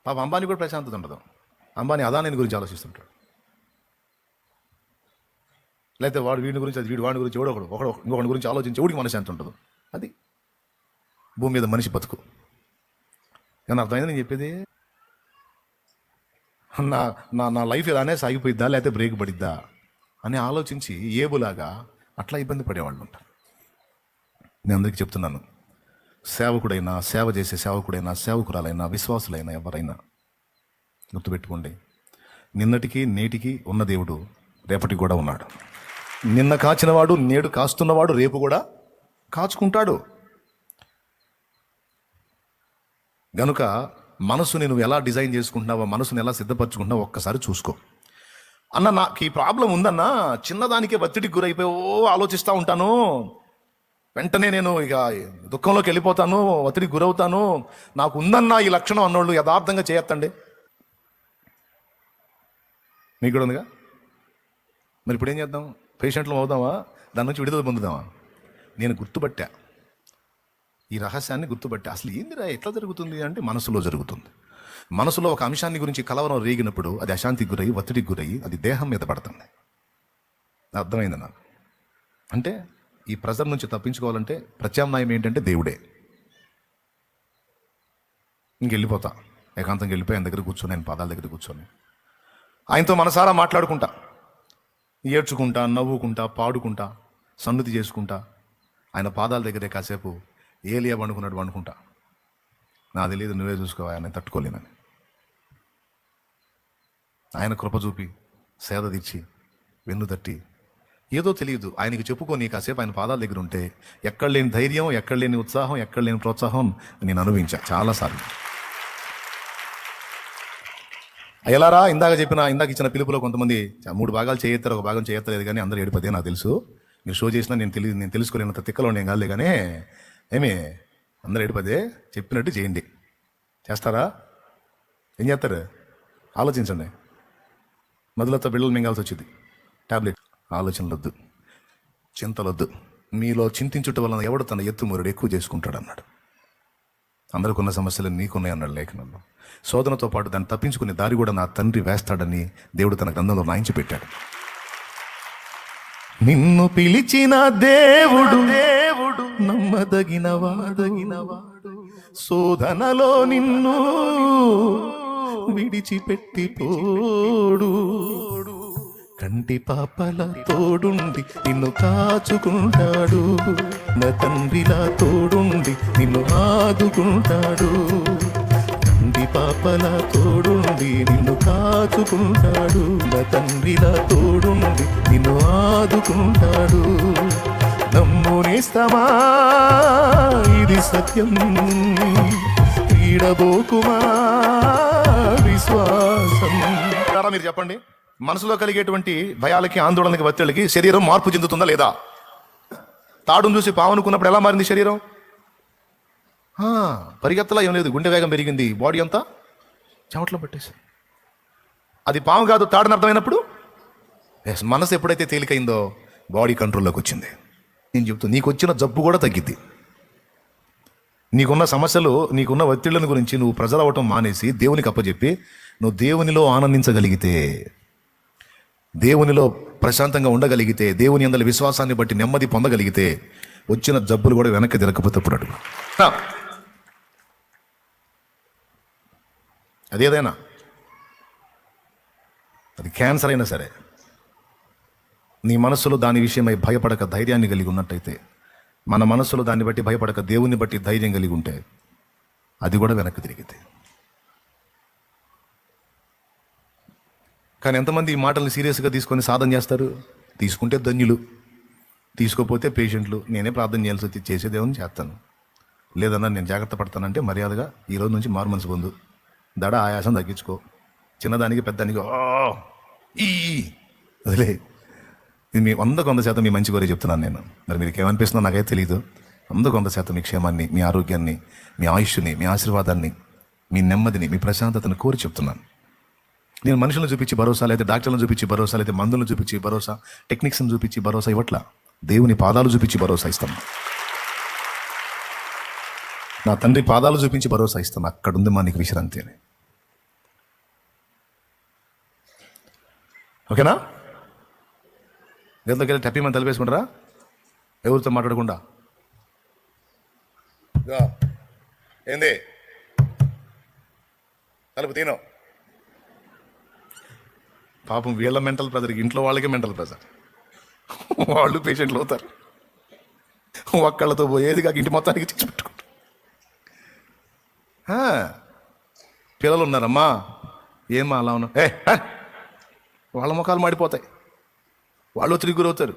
పాప అంబానీ కూడా ప్రశాంతత ఉండదు. అంబానీ అదాని గురించి ఆలోచిస్తుంటాడు, లేకపోతే వాడు వీడి గురించి, అది వీడి వాడి గురించి, ఇంకొకటి గురించి ఆలోచించి ఎవడికి మనశాంతి ఉంటుంది. అది భూమి మీద మనిషి బతుకు. ఏమన్నా అర్థమైంది నేను చెప్పేది? నా నా నా లైఫ్ ఇలానే సాగిపోయిద్దా లేకపోతే బ్రేక్ పడిద్దా అని ఆలోచించి ఏబులాగా అట్లా ఇబ్బంది పడేవాళ్ళు ఉంటారు. నేను అందరికీ చెప్తున్నాను, సేవకుడైనా, సేవ చేసే సేవకుడైనా, సేవకురాలైనా, విశ్వాసులైనా ఎవరైనా గుర్తుపెట్టుకోండి, నిన్నటికి నేటికి ఉన్న దేవుడు రేపటికి కూడా ఉన్నాడు. నిన్న కాచినవాడు నేడు కాస్తున్నవాడు రేపు కూడా కాచుకుంటాడు. గనుక మనసుని నువ్వు ఎలా డిజైన్ చేసుకుంటున్నావో, మనసుని ఎలా సిద్ధపరచుకుంటున్నావో ఒక్కసారి చూసుకో. అన్న నాకు ఈ ప్రాబ్లం ఉందన్నా, చిన్నదానికే ఒత్తిడికి గురైపోయి ఆలోచిస్తూ ఉంటాను, వెంటనే నేను ఇక దుఃఖంలోకి వెళ్ళిపోతాను, ఒత్తిడికి గురవుతాను, నాకు ఉందన్నా ఈ లక్షణం అన్నోళ్ళు యథార్థంగా చేయొద్దండి. మీకు కూడా ఉందిగా. మరి ఇప్పుడు ఏం చేద్దాం? పేషెంట్లు అవుదామా, దాని నుంచి విడుదల పొందుదామా? నేను గుర్తుపట్టా, ఈ రహస్యాన్ని గుర్తుపట్టా. అసలు ఏందిరా ఎట్లా జరుగుతుంది అంటే మనసులో జరుగుతుంది. మనసులో ఒక అంశాన్ని గురించి కలవరం రేగినప్పుడు అది అశాంతికి గురయ్యి, ఒత్తిడికి గురయ్యి, అది దేహం మీద పడుతుంది. అర్థమైంది నాకు. అంటే ఈ ప్రెజర్ నుంచి తప్పించుకోవాలంటే ప్రత్యామ్నాయం ఏంటంటే దేవుడే. ఇంకెళ్ళిపోతా, ఏకాంతంగా వెళ్ళిపోయి ఆయన దగ్గర కూర్చొని, ఆయన పాదాల దగ్గర కూర్చొని ఆయనతో మనసారా మాట్లాడుకుంటా, ఏడ్చుకుంటా, నవ్వుకుంటా, పాడుకుంటా, సన్నుతి చేసుకుంటా, ఆయన పాదాల దగ్గరే కాసేపు ఏలియా వండుకున్నాడు వండుకుంటా. నా తెలియదు, నువ్వే చూసుకోవా, ఆయన తట్టుకోలేనని. ఆయన కృప చూపి సేద తీర్చి వెన్ను తట్టి, ఏదో తెలియదు ఆయనకి చెప్పుకొని కాసేపు ఆయన పాదాల దగ్గర ఉంటే ఎక్కడ లేని ధైర్యం, ఎక్కడ లేని ఉత్సాహం, ఎక్కడ లేని ప్రోత్సాహం నేను అనుభవించా చాలాసార్లు. ఎలారా ఇందాక ఇచ్చిన పిలుపులో కొంతమంది 3 భాగాలు చేయెత్తారు, 1 భాగం చేయెత్తలేదు, కానీ అందరూ ఏడిపోతే నాకు తెలుసు. మీరు షో చేసినా నేను తెలుసుకోలేనంత తిక్కలో నేను కాదులే, కానీ ఏమి అందరూ ఏడిపోతే చెప్పినట్టు చేయండి. చేస్తారా? ఏం చేస్తారు? ఆలోచించండి. మొదలతో బిళ్ళలు మింగాల్సి వచ్చింది. టాబ్లెట్. ఆలోచనలొద్దు, చింతలొద్దు. మీలో చింతించుట వలన ఎవడు తన ఎత్తుమూరుడు ఎక్కువ చేసుకుంటాడు అన్నాడు. అందరికున్న సమస్యలు నీకున్నాయి అన్నాడు లేఖనంలో. శోధనతో పాటు దాన్ని తప్పించుకునే దారి కూడా నా తండ్రి వేస్తాడని దేవుడు తన గ్రంథంలో రాయించి పెట్టాడు. నిన్ను పిలిచిన దేవుడు నమ్మదగిన వాడు, శోధనలో నిన్ను విడిచిపెట్టి పోడు. కంటి పాపల తోడుండి నిన్ను కాచుకుంటాడు, నా తండ్రిలా తోడుండి నిన్ను ఆదుకుంటాడు. కంటి పాపల తోడుండి నిన్ను కాచుకుంటాడు, నా తండ్రిలా తోడుండి నిన్ను ఆదుకుంటాడు. నమ్మునేస్తమా ఇది సత్యం, క్రీడబోకుమా విశ్వాసం. మీరు చెప్పండి, మనసులో కలిగేటువంటి భయాలకి, ఆందోళనకి, ఒత్తిడికి శరీరం మార్పు చెందుతుందా లేదా? తాడును చూసి పావనుకున్నప్పుడు ఎలా మారింది శరీరం? పరిగెత్తలా ఏం లేదు, గుండె వేగం పెరిగింది, బాడీ అంతా చెమట్లో పట్టేసి. అది పాము కాదు, తాడుని అర్థమైనప్పుడు మనసు ఎప్పుడైతే తేలికైందో బాడీ కంట్రోల్లోకి వచ్చింది. నేను చెప్తాను, నీకు వచ్చిన జబ్బు కూడా తగ్గిద్ది. నీకున్న సమస్యలు, నీకున్న ఒత్తిళ్లను గురించి నువ్వు ప్రజలు అవ్వటం మానేసి దేవునికి అప్పచెప్పి నువ్వు దేవునిలో ఆనందించగలిగితే, దేవునిలో ప్రశాంతంగా ఉండగలిగితే, దేవుని అందరి విశ్వాసాన్ని బట్టి నెమ్మది పొందగలిగితే వచ్చిన జబ్బులు కూడా వెనక్కి తిరగకపోతే అడుగు. అదేదైనా, అది క్యాన్సర్ అయినా సరే, నీ మనస్సులో దాని విషయమై భయపడక ధైర్యాన్ని కలిగి ఉన్నట్టయితే, మన మనస్సులో దాన్ని బట్టి భయపడక దేవుని బట్టి ధైర్యం కలిగి ఉంటే అది కూడా వెనక్కి తిరిగితే. కానీ ఎంతమంది ఈ మాటల్ని సీరియస్గా తీసుకొని సాధన చేస్తారు? తీసుకుంటే ధన్యులు, తీసుకోపోతే పేషెంట్లు. నేనే ప్రార్థన చేయాల్సి వచ్చి చేసేదేమని చేస్తాను, లేదన్నా నేను జాగ్రత్త పడతానంటే మర్యాదగా ఈరోజు నుంచి మారు మనసు పొందు, దడ ఆయాసం తగ్గించుకో, చిన్నదానికి పెద్దానికి ఈ వదిలే. ఇది మీ 100% మీ మంచి కోరే చెప్తున్నాను నేను. మరి మీకు ఏమనిపిస్తుందో నాకైతే తెలియదు. 100% మీ క్షేమాన్ని, మీ ఆరోగ్యాన్ని, మీ ఆయుష్ని, మీ ఆశీర్వాదాన్ని, మీ నెమ్మదిని, మీ ప్రశాంతతను కోరి చెప్తున్నాను. నేను మనుషులను చూపించి భరోసా, లేదా డాక్టర్లను చూపించి భరోసా, లేదా మందులను చూపించి భరోసా, టెక్నిక్స్ని చూపించి భరోసా ఇవ్వట్లా. దేవుని పాదాలు చూపించి భరోసా ఇస్తాను. నా తండ్రి పాదాలు చూపించి భరోసా ఇస్తాను. అక్కడుంది మా నీకు విశ్రాంతి అని. ఓకేనా? దేవుడికి వెళ్ళి టప్పి మనం తలిపేసుకుంటారా? ఎవరితో మాట్లాడకుండా. ఏంది తలుపు తీను. పాపం వీళ్ళ మెంటల్ ప్రెజర్కి ఇంట్లో వాళ్ళకే మెంటల్ ప్రెజర్, వాళ్ళు పేషెంట్లు అవుతారు. ఒక్కళ్ళతో పోయేది కాక ఇంటి మొత్తానికి చిచ్చు పెట్టుకుంటారు. పిల్లలు ఉన్నారమ్మా, ఏమా అలా ఉన్నా, వాళ్ళ ముఖాలు మాడిపోతాయి, వాళ్ళు ఒత్తిడి గురవుతారు.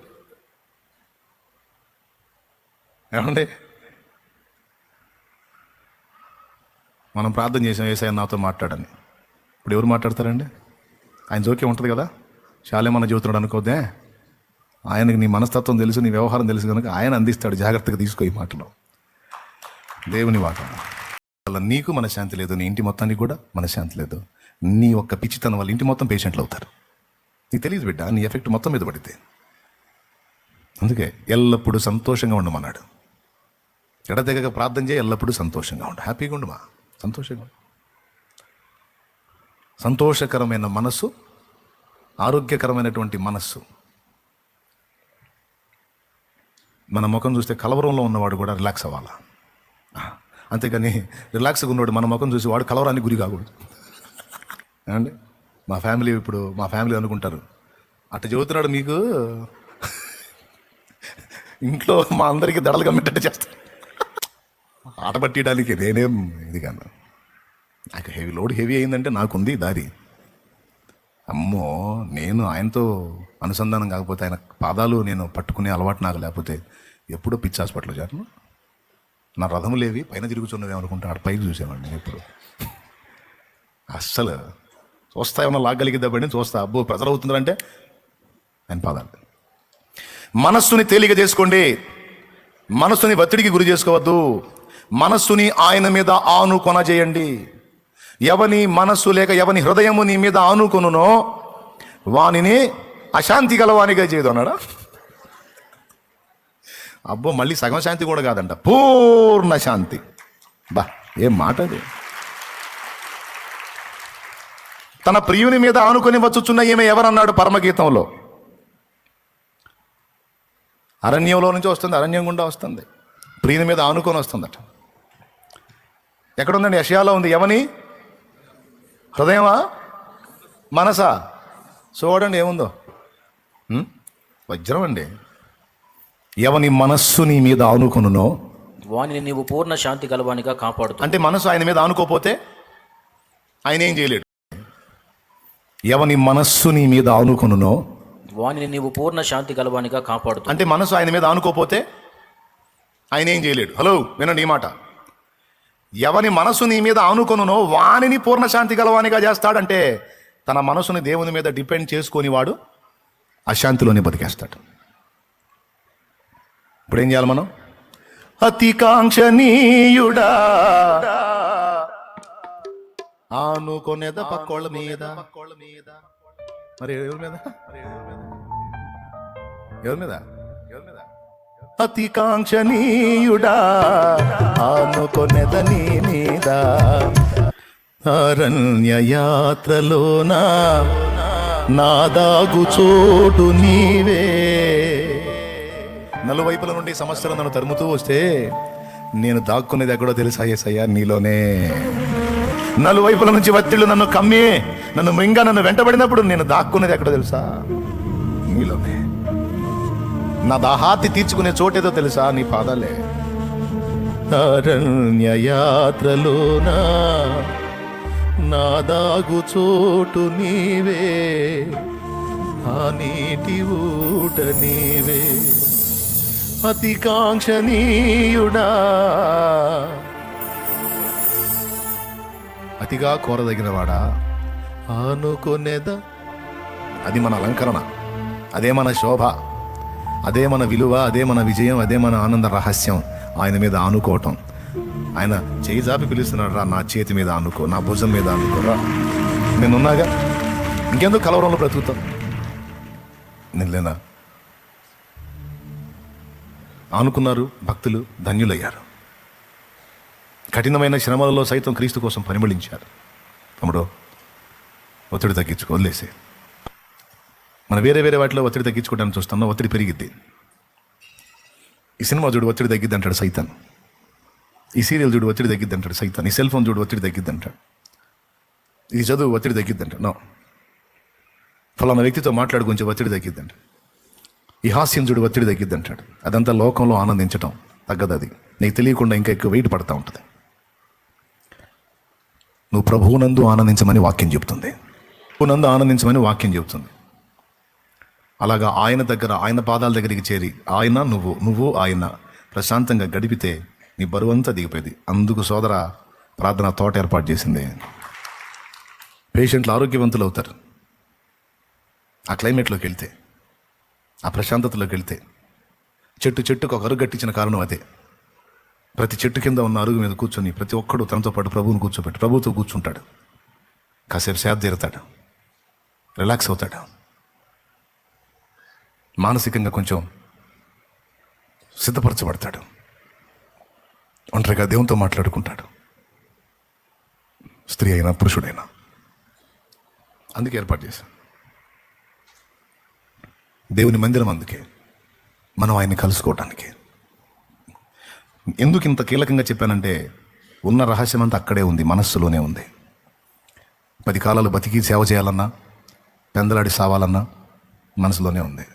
ఏమండి, మనం ప్రార్థన చేసాం యేసయ్య నాతో మాట్లాడని. ఇప్పుడు ఎవరు మాట్లాడతారండి? ఆయన జోక్యం ఉంటుంది కదా. శాలేమన్న చెబుతున్నాడు అనుకోద్దే, ఆయనకి నీ మనస్తత్వం తెలుసు, నీ వ్యవహారం తెలుసు కనుక ఆయన అందిస్తాడు. జాగ్రత్తగా తీసుకో ఈ మాటలో, దేవుని మాట వల్ల నీకు మనశ్శాంతి లేదు, నీ ఇంటి మొత్తానికి కూడా మనశ్శాంతి లేదు. నీ ఒక్క పిచ్చితనం వల్ల ఇంటి మొత్తం పేషెంట్లు అవుతారు. నీకు తెలియదు బిడ్డ, నీ ఎఫెక్ట్ మొత్తం మీద పడితే. అందుకే ఎల్లప్పుడూ సంతోషంగా ఉండమన్నాడు. ఎడతెగక ప్రార్థన చేయి, ఎల్లప్పుడూ సంతోషంగా ఉండు, హ్యాపీగా ఉండుమా, సంతోషంగా ఉండు. సంతోషకరమైన మనస్సు, ఆరోగ్యకరమైనటువంటి మనస్సు. మన ముఖం చూస్తే కలవరంలో ఉన్నవాడు కూడా రిలాక్స్ అవ్వాలా. అంతేకాని రిలాక్స్గా ఉన్నాడు మన ముఖం చూసి వాడు కలవరానికి గురి కాకూడదు. ఏమండి మా ఫ్యామిలీ అనుకుంటారు అట్ట చెబుతున్నాడు మీకు, ఇంట్లో మా అందరికీ దడలు కమ్మిటట్టు చేస్తాను. ఆట పట్టియడానికి నేనేం ఇది కాను. నాకు హెవీ అయిందంటే నాకుంది దారి. అమ్మో, నేను ఆయనతో అనుసంధానం కాకపోతే ఆయన పాదాలు నేను పట్టుకునే అలవాటు నాకు లేకపోతే ఎప్పుడో పిచ్చి హాస్పిటల్లో చేరను. నా రథము లేవి పైన తిరుగుతున్నవి అనుకుంటా ఆడ పైకి చూసేవాడిని ఎప్పుడు. అస్సలు చూస్తా ఏమన్నా లాగలిగిద్దాబడి చూస్తా, అబ్బో ప్రెజర్ అవుతుందంటే ఆయన పాదాలు. మనస్సుని తేలిక చేసుకోండి, మనస్సుని ఒత్తిడికి గురి చేసుకోవద్దు, మనస్సుని ఆయన మీద ఆనుకొన చేయండి. ఎవని మనస్సు లేక ఎవని హృదయము నీ మీద ఆనుకొనునో వానిని అశాంతి గలవానిగా చేయదు అన్నాడా. అబ్బో మళ్ళీ సగం శాంతి కూడా కాదంట, పూర్ణ శాంతి. బా ఏం మాట అది. తన ప్రియుని మీద ఆనుకొని వచ్చుచున్న ఈమె ఎవరన్నాడు పరమగీతంలో. అరణ్యంలో నుంచి వస్తుంది, అరణ్యం గుండా వస్తుంది, ప్రియుని మీద ఆనుకొని వస్తుందట. ఎక్కడుందండి? యెషయాలో ఉంది. ఎవని హృదయమా మనసా? చూడండి ఏముందో, వజ్రం అండి. ఎవని మనస్సు నీ మీద ఆనుకొనునో వానిని నీవు పూర్ణ శాంతి గలవానిగా కాపాడుతావు. అంటే మనసు ఆయన మీద ఆనుకోపోతే ఆయన ఏం చేయలేడు. ఎవని మనస్సు నీ మీద ఆనుకొనునో వానిని నీవు పూర్ణ శాంతి గలవానిగా కాపాడుతావు. అంటే మనసు ఆయన మీద ఆనుకోపోతే ఆయన ఏం చేయలేడు. హలో వినండి ఈ మాట. ఎవని మనసు నీ మీద ఆనుకొనునో వానిని పూర్ణశాంతి గలవానిగా చేస్తాడంటే తన మనసుని దేవుని మీద డిపెండ్ చేసుకొని వాడు అశాంతిలోనే బతికేస్తాడు. ఇప్పుడు ఏం చేయాలి మనం? అతి కాంక్షణీయుడా ఆనుకొనేద పక్కోళ్ళ మీద. మరి ఎవరి మీద? ఎవరి మీద? అతి కాంక్షణీయుడా ఆనుకొనేద నీ మీద. అరణ్య యాత్రలోన నా దాగు చోటు నీవే. నలువైపుల నుండి సమస్యలు నన్ను తరుముతూ వస్తే నేను దాక్కునేది ఎక్కడో తెలుసా యేసయ్యా? నీలోనే. నలువైపుల నుంచి ఒత్తిళ్లు నన్ను కమ్మి నన్ను మింగ నన్ను వెంటబడినప్పుడు నేను దాక్కునేది ఎక్కడో తెలుసా? నీలోనే. నా దాహాతి తీర్చుకునే చోటేదో తెలుసా? నీ పాదాలే. అరణ్య యాత్రలోన నా దాగు చోటు నీవే, ఆ నీటి ఊట నీవే. అతి కాంక్షణీయుడా, అతిగా కోరదగిన వాడా ఆనుకొనేద. అది మన అలంకరణ, అదే మన శోభ, అదే మన విలువ, అదే మన విజయం, అదే మన ఆనంద రహస్యం. ఆయన మీద ఆనుకోవటం. ఆయన చేయి జాపి పిలుస్తున్నాడు, రా నా చేతి మీద ఆనుకో, నా భుజం మీద ఆనుకోరా. నేనున్నాగా, ఇంకెందుకు కలవరంలో బ్రతుకుతాం? నేనులేనా? ఆనుకున్నారు భక్తులు, ధన్యులయ్యారు. కఠినమైన శ్రమలలో సైతం క్రీస్తు కోసం పరిమళించారు. తమ్ముడు ఒత్తిడి తగ్గించుకో, వదిలేసే. మనం వేరే వాటిలో ఒత్తిడి తగ్గించుకోవడానికి చూస్తున్నాం, ఒత్తిడి పెరిగిద్ది. ఈ సినిమా చూడు ఒత్తిడి తగ్గిద్ది అంటాడు సైతాన్. ఈ సీరియల్ చూడు ఒత్తిడి తగ్గిద్ది అంటాడు సైతాన్. ఈ సెల్ ఫోన్ చూడు ఒత్తిడి తగ్గిద్ది అంటాడు. ఈ చదువు ఒత్తిడి తగ్గిద్ది అంటాడు. నో, ఫలానా వ్యక్తితో మాట్లాడు కొంచెం ఒత్తిడి తగ్గిద్ది అంటాడు. ఈ హాస్యం చూడు ఒత్తిడి తగ్గిద్ది అంటాడు. అదంతా లోకంలో ఆనందించటం తగ్గదు. అది నీకు తెలియకుండా ఇంకా ఎక్కువ వెయిట్ పడతా ఉంటుంది. నువ్వు ప్రభువునందు ఆనందించమని వాక్యం చెబుతుంది. ప్రభువునందు ఆనందించమని వాక్యం చెబుతుంది. అలాగా ఆయన దగ్గర, ఆయన పాదాల దగ్గరికి చేరి ఆయన నువ్వు ఆయన ప్రశాంతంగా గడిపితే నీ బరువంతా దిగిపోయింది. అందుకు సోదర ప్రార్థన తోట ఏర్పాటు చేసింది. పేషెంట్లు ఆరోగ్యవంతులు అవుతారు ఆ క్లైమేట్లోకి వెళ్తే, ఆ ప్రశాంతతలోకి వెళ్తే. చెట్టుకు ఒక అరుగు కట్టించిన కారణం అదే. ప్రతి చెట్టు కింద ఉన్న అరుగు మీద కూర్చొని ప్రతి ఒక్కడు తనతో పాటు ప్రభువుని కూర్చోబెట్టి ప్రభువుతో కూర్చుంటాడు. కాసేపు సేద తీరుతాడు, రిలాక్స్ అవుతాడు, మానసికంగా కొంచెం సిద్ధపరచబడతాడు, ఒంటరిగా దేవునితో మాట్లాడుకుంటాడు, స్త్రీ అయినా పురుషుడైనా. అందుకే ఏర్పాటు చేశాం దేవుని మందిరం. అందుకే మనం ఆయన్ని కలుసుకోవటానికి. ఎందుకు ఇంత కీలకంగా చెప్పానంటే, ఉన్న రహస్యం అంతా అక్కడే ఉంది, మనస్సులోనే ఉంది. 10 కాలాలు బతికి సేవ చేయాలన్నా, పెందలాడి సావాలన్నా మనసులోనే ఉంది.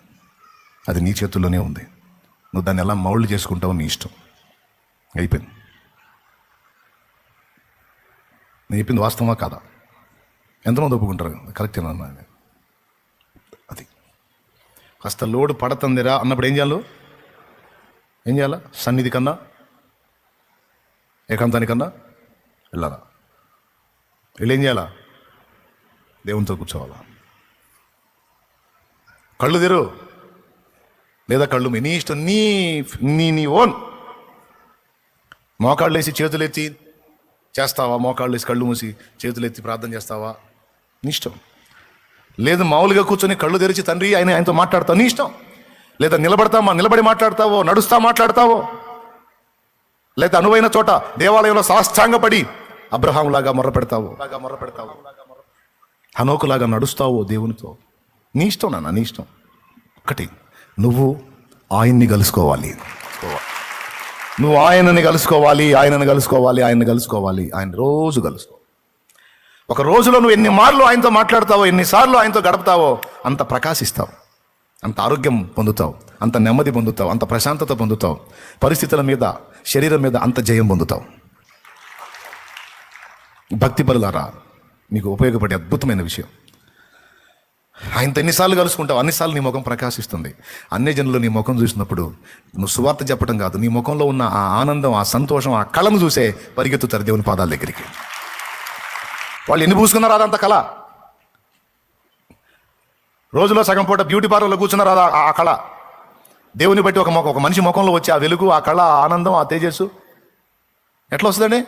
అది నీ చేతుల్లోనే ఉంది. నువ్వు దాన్ని ఎలా మౌల్డ్ చేసుకుంటావో నీ ఇష్టం. అయిపోయింది. నేను చెప్పింది వాస్తవమా కాదా? ఎంతమంది ఒప్పుకుంటారు కరెక్టేనా? అది కాస్త లోడు పడుతుందిరా అన్నప్పుడు ఏం చేయాలా? సన్నిధి కన్నా, ఏకాంతానికన్నా వెళ్ళాలా? వీళ్ళు ఏం చేయాలా? దేవునితో కూర్చోవాలా? కళ్ళు తెరు, లేదా కళ్ళు నీ ఇష్టం, నీ ఓన్. మోకాళ్ళు వేసి చేతులు ఎత్తి చేస్తావా? మోకాళ్ళు వేసి కళ్ళు మూసి చేతులు ఎత్తి ప్రార్థన చేస్తావా? నీ ఇష్టం. లేదు మామూలుగా కూర్చొని కళ్ళు తెరిచి తండ్రి ఆయనతో మాట్లాడతావు, నీ ఇష్టం. లేదా నిలబడి మాట్లాడతావో, నడుస్తా మాట్లాడతావో, లేదా అనువైన చోట దేవాలయంలో సాష్టాంగపడి అబ్రహాంలాగా మొర్ర పెడతావు, హనోకులాగా నడుస్తావో దేవునితో. నీ ఇష్టం నాన్న, నీ ఇష్టం. ఒకటి, నువ్వు ఆయన్ని కలుసుకోవాలి. నువ్వు ఆయనని కలుసుకోవాలి. ఆయన రోజు కలుసుకో. ఒక రోజులో నువ్వు ఎన్ని మార్లు ఆయనతో మాట్లాడతావో, ఎన్నిసార్లు ఆయనతో గడుపుతావో అంత ప్రకాశిస్తావు, అంత ఆరోగ్యం పొందుతావు, అంత నెమ్మది పొందుతావు, అంత ప్రశాంతత పొందుతావు, పరిస్థితుల మీద, శరీరం మీద అంత జయం పొందుతావు. భక్తి పరులారా, మీకు ఉపయోగపడే అద్భుతమైన విషయం. ఆయనతో ఎన్నిసార్లు కలుసుకుంటావు అన్నిసార్లు నీ ముఖం ప్రకాశిస్తుంది. అన్ని జనులు నీ ముఖం చూసినప్పుడు నువ్వు సువార్త చెప్పడం కాదు, నీ ముఖంలో ఉన్న ఆ ఆనందం, ఆ సంతోషం, ఆ కళను చూసే పరిగెత్తుతారు దేవుని పాదాల దగ్గరికి. వాళ్ళు ఎన్ని పూసుకున్నారా అదంత కళ. రోజులో సగం పూట బ్యూటీ పార్లర్లో కూర్చున్నారా ఆ కళ. దేవుని బట్టి ఒక మనిషి ముఖంలో వచ్చి ఆ వెలుగు, ఆ కళ, ఆ ఆనందం, ఆ తేజస్సు ఎట్లా వస్తుందండి?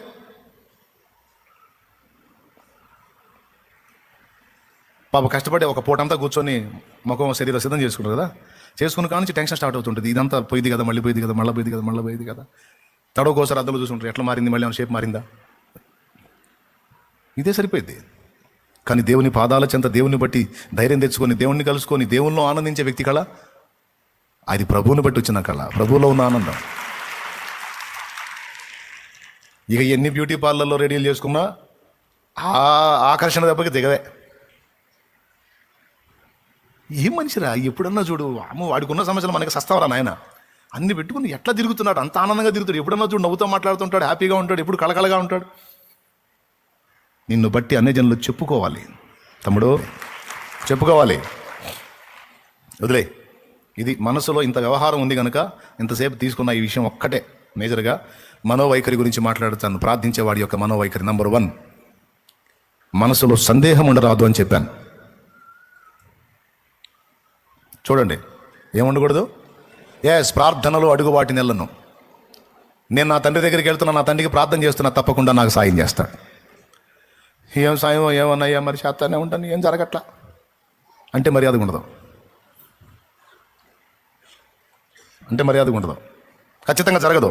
పాప కష్టపడి ఒక పూటంతా కూర్చొని ముఖం శరీరం సిద్ధం చేసుకుంటారు కదా, చేసుకున్న కాడ నుంచి టెన్షన్ స్టార్ట్ అవుతుంటుంది. ఇదంతా పోయింది కదా, మళ్ళీ పోయింది కదా, మళ్ళీ పోయింది కదా. తడవకోసారి అద్దలు చూసుకుంటారు, ఎట్లా మారింది, మళ్ళీ ఏమైనా షేప్ మారిందా, ఇదే సరిపోయింది. కానీ దేవుని పాదాల చెంత దేవుని బట్టి ధైర్యం తెచ్చుకొని, దేవుణ్ణి కలుసుకొని, దేవుల్లో ఆనందించే వ్యక్తి కళ, అది ప్రభువుని బట్టి వచ్చిన కళ, ప్రభువులో ఉన్న ఆనందం. ఇక ఎన్ని బ్యూటీ పార్లర్లో రెడీలు చేసుకున్నా ఆ ఆకర్షణ దెబ్బకి దిగవే. ఏం మనిషిరా, ఎప్పుడన్నా చూడు, అమ్మ వాడికున్న సమస్యలు మనకి సస్తావరా నాయన, అన్ని పెట్టుకుని ఎట్లా తిరుగుతున్నాడు, అంత ఆనందంగా తిరుగుతాడు. ఎప్పుడన్నా చూడు నవ్వుతో మాట్లాడుతుంటాడు, హ్యాపీగా ఉంటాడు, ఎప్పుడు కళకళగా ఉంటాడు. నిన్ను బట్టి అన్ని జనులు చెప్పుకోవాలి తమ్ముడు, చెప్పుకోవాలి. వదిలే, ఇది మనసులో ఇంత వ్యవహారం ఉంది కనుక ఇంతసేపు తీసుకున్న ఈ విషయం ఒక్కటే మేజర్గా మనోవైఖరి గురించి మాట్లాడుతాను. ప్రార్థించేవాడి యొక్క మనోవైఖరి. నంబర్ 1, మనసులో సందేహం ఉండరాదు అని చెప్పాను. చూడండి, ఏముండకూడదు? ప్రార్థనలో అడుగు వాటి నెలను. నేను నా తండ్రి దగ్గరికి వెళ్తున్నా, నా తండ్రికి ప్రార్థన చేస్తున్నా, తప్పకుండా నాకు సాయం చేస్తాడు. ఏం సాయం, ఏమన్నాయా మరి చేస్తానే ఉంటాను, ఏం జరగట్లా అంటే మర్యాదగా ఉండదు, ఖచ్చితంగా జరగదు.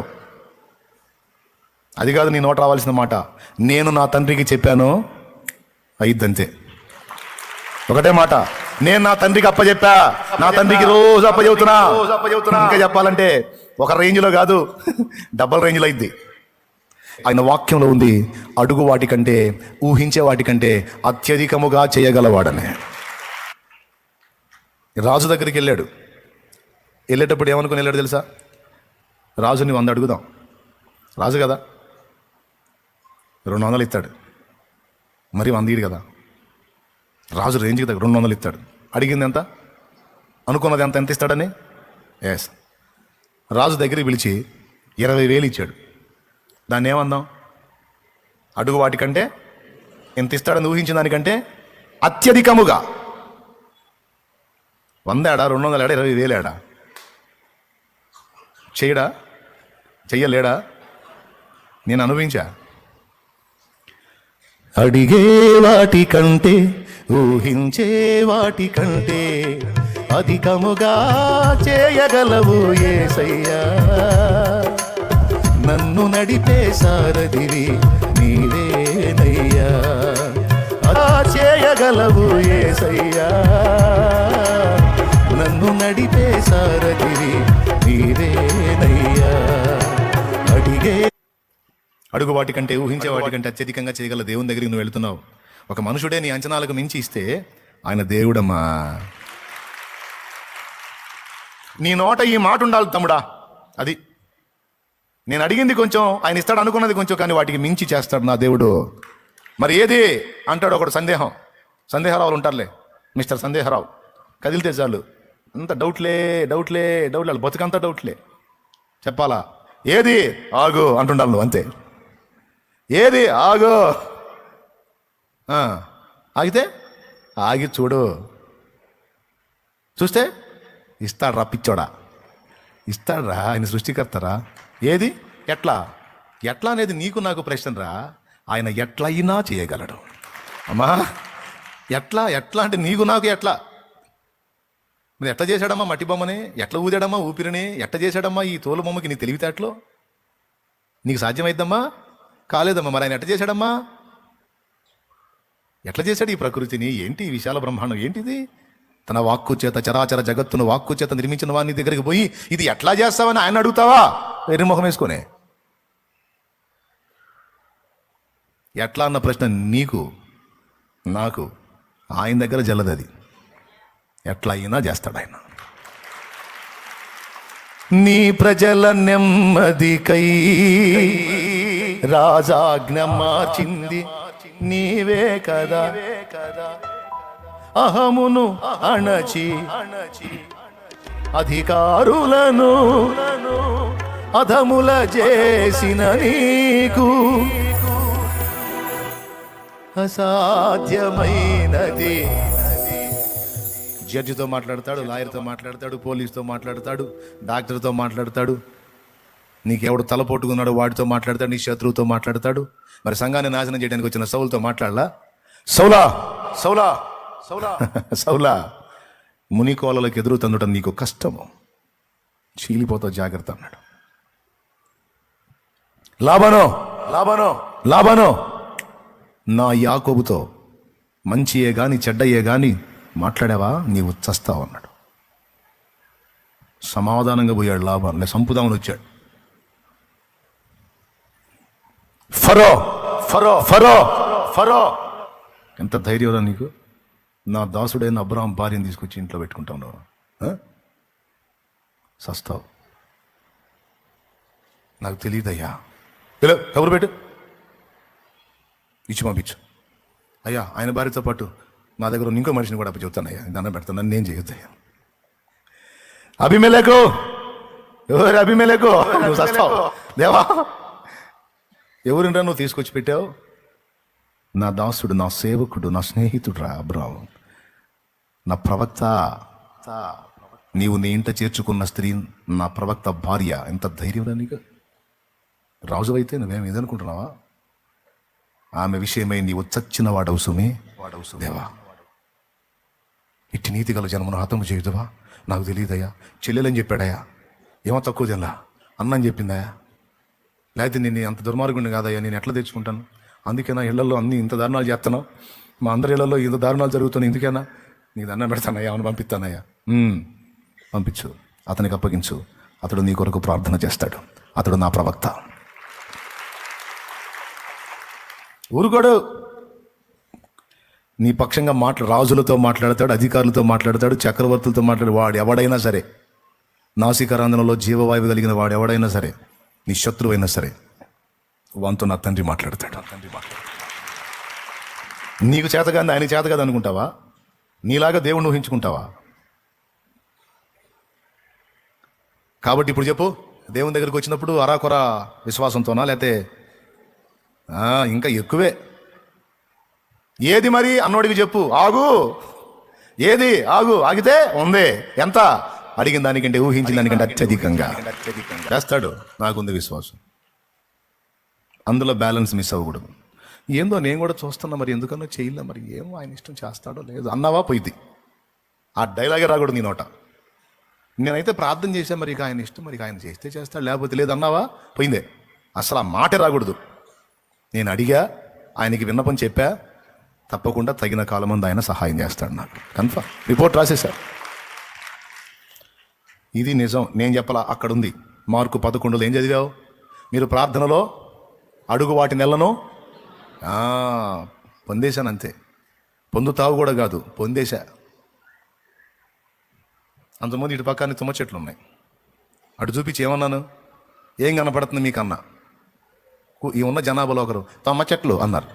అది కాదు నీ నోట రావాల్సిన మాట. నేను నా తండ్రికి చెప్పాను, అయిద్దంతే. ఒకటే మాట, నేను నా తండ్రికి అప్పచెప్పా, నా తండ్రికి రోజు అప్పచెబుతున్నా. ఇంకా చెప్పాలంటే ఒక రేంజ్లో కాదు, డబల్ రేంజ్లో అయింది. ఆయన వాక్యంలో ఉంది, అడుగు వాటికంటే, ఊహించే వాటికంటే అత్యధికముగా చేయగలవాడనే. రాజు దగ్గరికి వెళ్ళేటప్పుడు ఏమనుకుని వెళ్ళాడు తెలుసా? రాజుని 100 అడుగుదాం, రాజు కదా, 200 ఇస్తాడు, మరి 100 ఇడు కదా. రాజు రేంజ్కి దగ్గర 200 ఇస్తాడు. అడిగింది ఎంత, అనుకున్నది ఎంత ఇస్తాడని. రాజు దగ్గరికి పిలిచి 20,000 ఇచ్చాడు. దాన్ని ఏమందాం? అడుగు వాటికంటే ఎంత ఇస్తాడని ఊహించిన దానికంటే అత్యధికముగా. 100 ఏడా, 200 ఏడా, 20,000 ఏడా? చెయ్యలేడా? నేను అనుభవించా. అడిగే వాటికంటే, ఊహించే వాటికంటే అధికముగా చేయగలవు యేసయ్యా. నన్ను నడిపే సారథివి నీవేనయ్యా. చేయగలవు యేసయ్యా, నన్ను నడిపే సారథివి నీవేనయ్యా. అడుగు వాటి కంటే ఊహించే వాటి కంటే అత్యధికంగా చేయగల దేవుని దగ్గరికి నువ్వు వెళుతున్నావు. ఒక మనుషుడే నీ అంచనాలకు మించి ఇస్తే ఆయన దేవుడమ్మా. నీ నోట ఈ మాట ఉండాలి తమ్ముడా. అది నేను అడిగింది కొంచెం, ఆయన ఇస్తాడు అనుకున్నది కొంచెం, కానీ వాటికి మించి చేస్తాడు నా దేవుడు. మరి ఏది అంటాడు ఒకడు. సందేహరావులు ఉంటారులే, మిస్టర్ సందేహరావు. కదిలితే చాలు అంత డౌట్లే బతుకంతా డౌట్లే. చెప్పాలా? ఏది ఆగు అంటుండాలి నువ్వు, అంతే. ఏది ఆగు. ఆగితే ఆగి చూడు, చూస్తే ఇస్తాడ్రా పిచ్చోడా, ఇస్తాడ్రా. ఆయన సృష్టికర్తరా. ఏది ఎట్లా అనేది నీకు నాకు ప్రశ్న రా. ఆయన ఎట్లయినా చేయగలడు అమ్మా. ఎట్లా అంటే నీకు నాకు ఎట్లా. మీరు ఎట్లా చేశాడమ్మా మట్టి బొమ్మని, ఎట్లా ఊదాడమ్మా ఊపిరిని, ఎట్లా చేశాడమ్మా ఈ తోలు బొమ్మకి నీ తెలివితేటలో? నీకు సాధ్యమైద్దమ్మా? కాలేదమ్మా. మరి ఆయన ఎట్లా చేశాడమ్మా? ఎట్లా చేశాడు ఈ ప్రకృతిని? ఏంటి ఈ విశాల బ్రహ్మాండం? ఏంటిది? తన వాక్కు చేత చరాచర జగత్తును వాక్కు చేత నిర్మించిన వాని దగ్గరికి పోయి ఇది ఎట్లా చేస్తావని ఆయన అడుగుతావా? వేరే ముఖం వేసుకునే. ఎట్లా అన్న ప్రశ్న నీకు నాకు ఆయన దగ్గర జల్లదది. ఎట్లా అయినా చేస్తాడు ఆయన. నీ ప్రజల నెమ్మదికై రాజాజ్ఞ మార్చింది నీవే కదా. అహమును అణచి అధికారులను అధముల చేసిన నీకు అసాధ్యమైనది. జడ్జితో మాట్లాడతాడు, లాయర్తో మాట్లాడతాడు, పోలీసుతో మాట్లాడతాడు, డాక్టర్తో మాట్లాడతాడు, నీకెవడు తలపోట్టుకున్నాడు వాడితో మాట్లాడతాడు, నీ శత్రువుతో మాట్లాడతాడు. మరి సంఘాన్ని నాశనం చేయడానికి వచ్చిన సౌలుతో మాట్లాడలా? సౌలా మునికోలలకు ఎదురు తందటం నీకు కష్టము, చీలిపోతావు, జాగ్రత్త అన్నాడు. లాబానో నా యాకోబుతో మంచియే గాని చెడ్డయే గాని మాట్లాడావా నీవు చస్తావు అన్నాడు. సమాధానంగా పోయాడు లాబాను. సంపుదామని వచ్చాడు. ఫరో ఎంత ధైర్యం నీకు? నా దాసుడైన అబ్రాహం భార్యను తీసుకొచ్చి ఇంట్లో పెట్టుకుంటా ఉన్నావు. సస్తావు. నాకు తెలియదయ్యా. కబురు పెట్టు, ఇచ్చి పంపించు. అయ్యా ఆయన భార్యతో పాటు నా దగ్గర ఇంకో మనిషిని కూడా అప్పు చెబుతానయ్యా, దండం పెడతాను, నేను చేయొద్దయ్యా. అభిమేలకు నువ్వు సస్తావు. దేవా ఎవరింటా నువ్వు తీసుకొచ్చి పెట్టావు? నా దాసుడు, నా సేవకుడు, నా స్నేహితుడు రా అబ్రాహం, నా ప్రవక్త. నీవు నీ ఇంట చేర్చుకున్న స్త్రీ నా ప్రవక్త భార్య. ఎంత ధైర్యం రా నీకు? రాజు అయితే నువ్వేమి ఇదనుకుంటున్నావా? ఆమె విషయమై నీవు చచ్చిన వాడవు సుమే. దేవా ఇట్టి నీతి గల జన్మను హతము చేయుదువా? నాకు తెలియదయ్యా. చెల్లెలని చెప్పాడయ్యా. ఏమో తక్కువ తినలా అన్నని చెప్పిందయ్యా. లేకపోతే నేను అంత దుర్మార్గుడిని కాదయ్యా, నేను ఎట్లా తెచ్చుకుంటాను? అందుకే నా ఇళ్లలో అన్ని ఇంత దారుణాలు చేస్తున్నావు, మా అందరి ఇళ్లలో ఇంత దారుణాలు జరుగుతున్నాయి, ఎందుకైనా నీకు దండం పెడతానయ్యా, అవును పంపిస్తానయ్యా. పంపించు, అతనికి అప్పగించు, అతడు నీ కొరకు ప్రార్థన చేస్తాడు. అతడు నా ప్రవక్త. ఊరుకోడు. నీ పక్షంగా రాజులతో మాట్లాడతాడు, అధికారులతో మాట్లాడతాడు, చక్రవర్తులతో మాట్లాడు. వాడు ఎవడైనా సరే, నాసికారంధంలో జీవవాయువు కలిగిన వాడు ఎవడైనా సరే, నీ శత్రువైనా సరే, వాంతో నా తండ్రి మాట్లాడతాడు. నీకు చేతగాని ఆయన చేత కాదు అనుకుంటావా? నీలాగా దేవుణ్ణి ఊహించుకుంటావా? కాబట్టి ఇప్పుడు చెప్పు, దేవుని దగ్గరికి వచ్చినప్పుడు అరాకొర విశ్వాసంతోనా, లేకపోతే ఇంకా ఎక్కువే? ఏది మరి అన్నోడికి చెప్పు. ఏది ఆగితే ఉంది. ఎంత? అడిగిన దానికంటే ఊహించిన దానికంటే అత్యధికంగా చేస్తాడు. నాకుంది విశ్వాసం. అందులో బ్యాలెన్స్ మిస్ అవ్వకూడదు. ఏందో నేను కూడా చూస్తున్నా, మరి ఎందుకన్నా చేయలే, మరి ఏమో ఆయన ఇష్టం చేస్తాడో లేదు అన్నావా పోయింది. ఆ డైలాగే రాకూడదు నీ నోట. నేనైతే ప్రార్థన చేశా, మరి ఇక ఆయన ఇష్టం, మరి ఆయన చేస్తే చేస్తాడు, లేకపోతే లేదు అన్నావా పోయిందే. అసలు ఆ మాటే రాకూడదు. నేను అడిగా, ఆయనకి విన్నపం చెప్పా, తప్పకుండా తగిన కాలం ముందు ఆయన సహాయం చేస్తాడు. నాకు కన్ఫర్మ్ రిపోర్ట్ రాసేసా. ఇది నిజం, నేను చెప్పాలా. అక్కడ ఉంది మార్కు 11. ఏం చదివావు? మీరు ప్రార్థనలో అడుగు వాటి నెలను పొందేశాను అంతే. పొందుతావు కూడా కాదు, పొందేశా. అంతమంది ఇటు పక్కనే తుమ్మ చెట్లు ఉన్నాయి. అటు చూపించి ఏమన్నాను, ఏం కనపడుతుంది మీకన్నా? ఈ ఉన్న జనాభాలో ఒకరు తొమ్మ చెట్లు అన్నారు.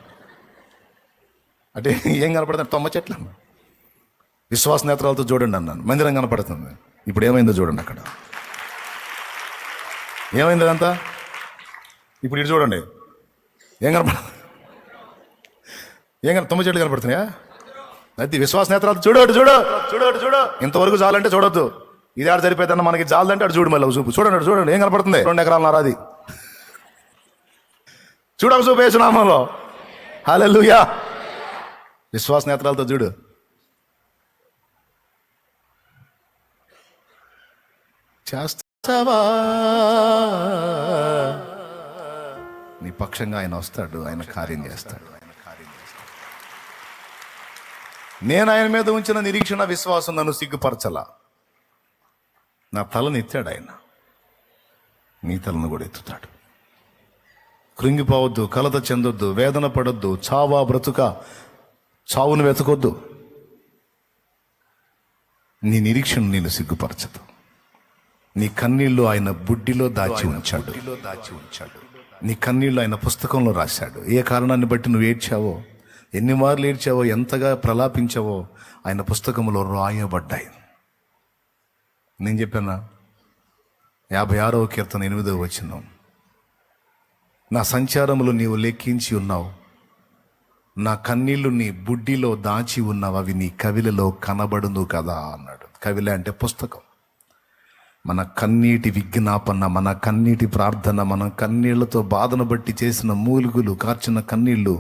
అంటే ఏం కనపడుతుంది? తొమ్మ చెట్లు అన్న. విశ్వాస నేత్రాలతో చూడండి అన్నాను. మందిరం కనపడుతుంది. ఇప్పుడు ఏమైందో చూడండి. అక్కడ ఏమైంది అదంతా? ఇప్పుడు ఇటు చూడండి, ఏం తొమ్మ చెట్లు కనపడుతున్నాయా? అది విశ్వాస నేత్రాలతో చూడు. ఇంతవరకు చాలంటే చూడొద్దు. ఇది ఆడ సరిపోతుందన్న మనకి చాలంటే అటు చూడు. మళ్ళీ చూపు చూడండి ఏం కనపడుతుంది? 2 ఎకరాలు నారాది చూడవు చూపు యేసునామంలో. హల్లెలూయా. విశ్వాస నేత్రాలతో చూడు. చేస్తావా? నీ పక్షంగా ఆయన వస్తాడు, ఆయన కార్యం చేస్తాడు. నేను ఆయన మీద ఉంచిన నిరీక్షణ, విశ్వాసం నన్ను సిగ్గుపరచలా. నా తలను ఎత్తాడు ఆయన, నీ తలను కూడా ఎత్తుతాడు. కృంగిపోవద్దు, కలత చెందొద్దు, వేదన పడొద్దు. చావా బ్రతుక, చావును వెతకొద్దు. నీ నిరీక్షణ నేను సిగ్గుపరచదు. నీ కన్నీళ్లు ఆయన బుడ్డిలో దాచి ఉంచాడు. నీ కన్నీళ్లు ఆయన పుస్తకంలో రాశాడు. ఏ కారణాన్ని బట్టి నువ్వు ఏడ్చావో, ఎన్ని మార్లు ఏడ్చావో, ఎంతగా ప్రలాపించావో ఆయన పుస్తకంలో రాయబడ్డాయి. నేను చెప్పానా? 56వ కీర్తన 8వ వచనం, నా సంచారములు నీవు లెక్కించి ఉన్నావు, నా కన్నీళ్లు నీ బుడ్డిలో దాచి ఉన్నావు, అవి నీ కవిలలో కనబడును కదా అన్నాడు. కవిల అంటే పుస్తకం. మన కన్నీటి విజ్ఞాపన, మన కన్నీటి ప్రార్థన, మన కన్నీళ్లతో బాధను బట్టి చేసిన మూలుగులు, కార్చిన కన్నీళ్లు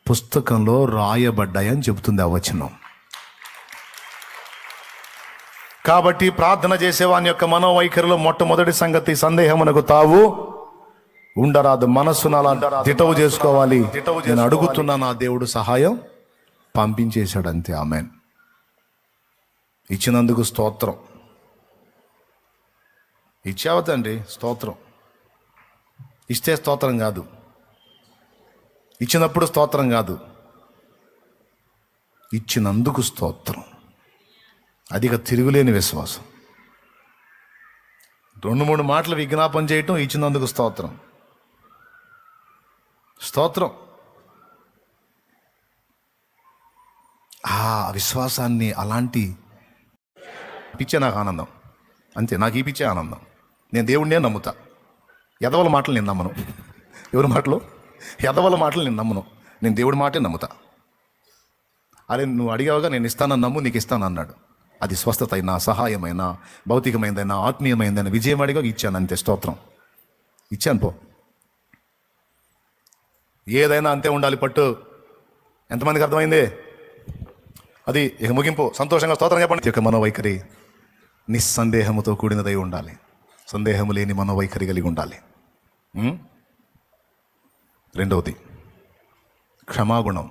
పుస్తకంలో రాయబడ్డాయని చెబుతుంది ఆ వచనం. కాబట్టి ప్రార్థన చేసేవాని యొక్క మనోవైఖరిలో మొట్టమొదటి సంగతి, సందేహమునకు తావు ఉండరాదు. మనస్సును అలా దిటవు చేసుకోవాలి. నేను అడుగుతున్నా, నా దేవుడు సహాయం పంపించేశాడు అంతే. ఆమేన్. ఇచ్చినందుకు స్తోత్రం. ఇచ్చావతండి స్తోత్రం. ఇస్తే స్తోత్రం కాదు, ఇచ్చినప్పుడు స్తోత్రం కాదు, ఇచ్చినందుకు స్తోత్రం. అదిగా తిరుగులేని విశ్వాసం. 2-3 మాటలు విజ్ఞాపన చేయటం, ఇచ్చినందుకు స్తోత్రం. ఆ విశ్వాసాన్ని, అలాంటి పిచ్చే నాకు ఆనందం అంతే. నాకు ఈ పిచ్చే ఆనందం. నేను దేవుడినే నమ్ముతా. ఎదవల మాటలు నేను నమ్మను. ఎవరి మాటలు? ఎదవల మాటలు నేను నమ్మను. నేను దేవుడి మాటే నమ్ముతా. అరే నువ్వు అడిగావుగా, నేను ఇస్తానని నమ్ము, నీకు ఇస్తాను అన్నాడు. అది స్వస్థత అయినా, సహాయమైనా, భౌతికమైందైనా, ఆత్మీయమైందైనా, విజయం అడిగా ఇచ్చాను అంతే. స్తోత్రం. ఇచ్చాను పో. ఏదైనా అంతే ఉండాలి పట్టు. ఎంతమందికి అర్థమైంది? అది ఇక ముగింపు. సంతోషంగా స్తోత్రం చెప్పండి. ఇక మనోవైఖరి నిస్సందేహముతో కూడినదై ఉండాలి. సందేహము లేని మనోవైఖరి కలిగి ఉండాలి. రెండవది క్షమాగుణం.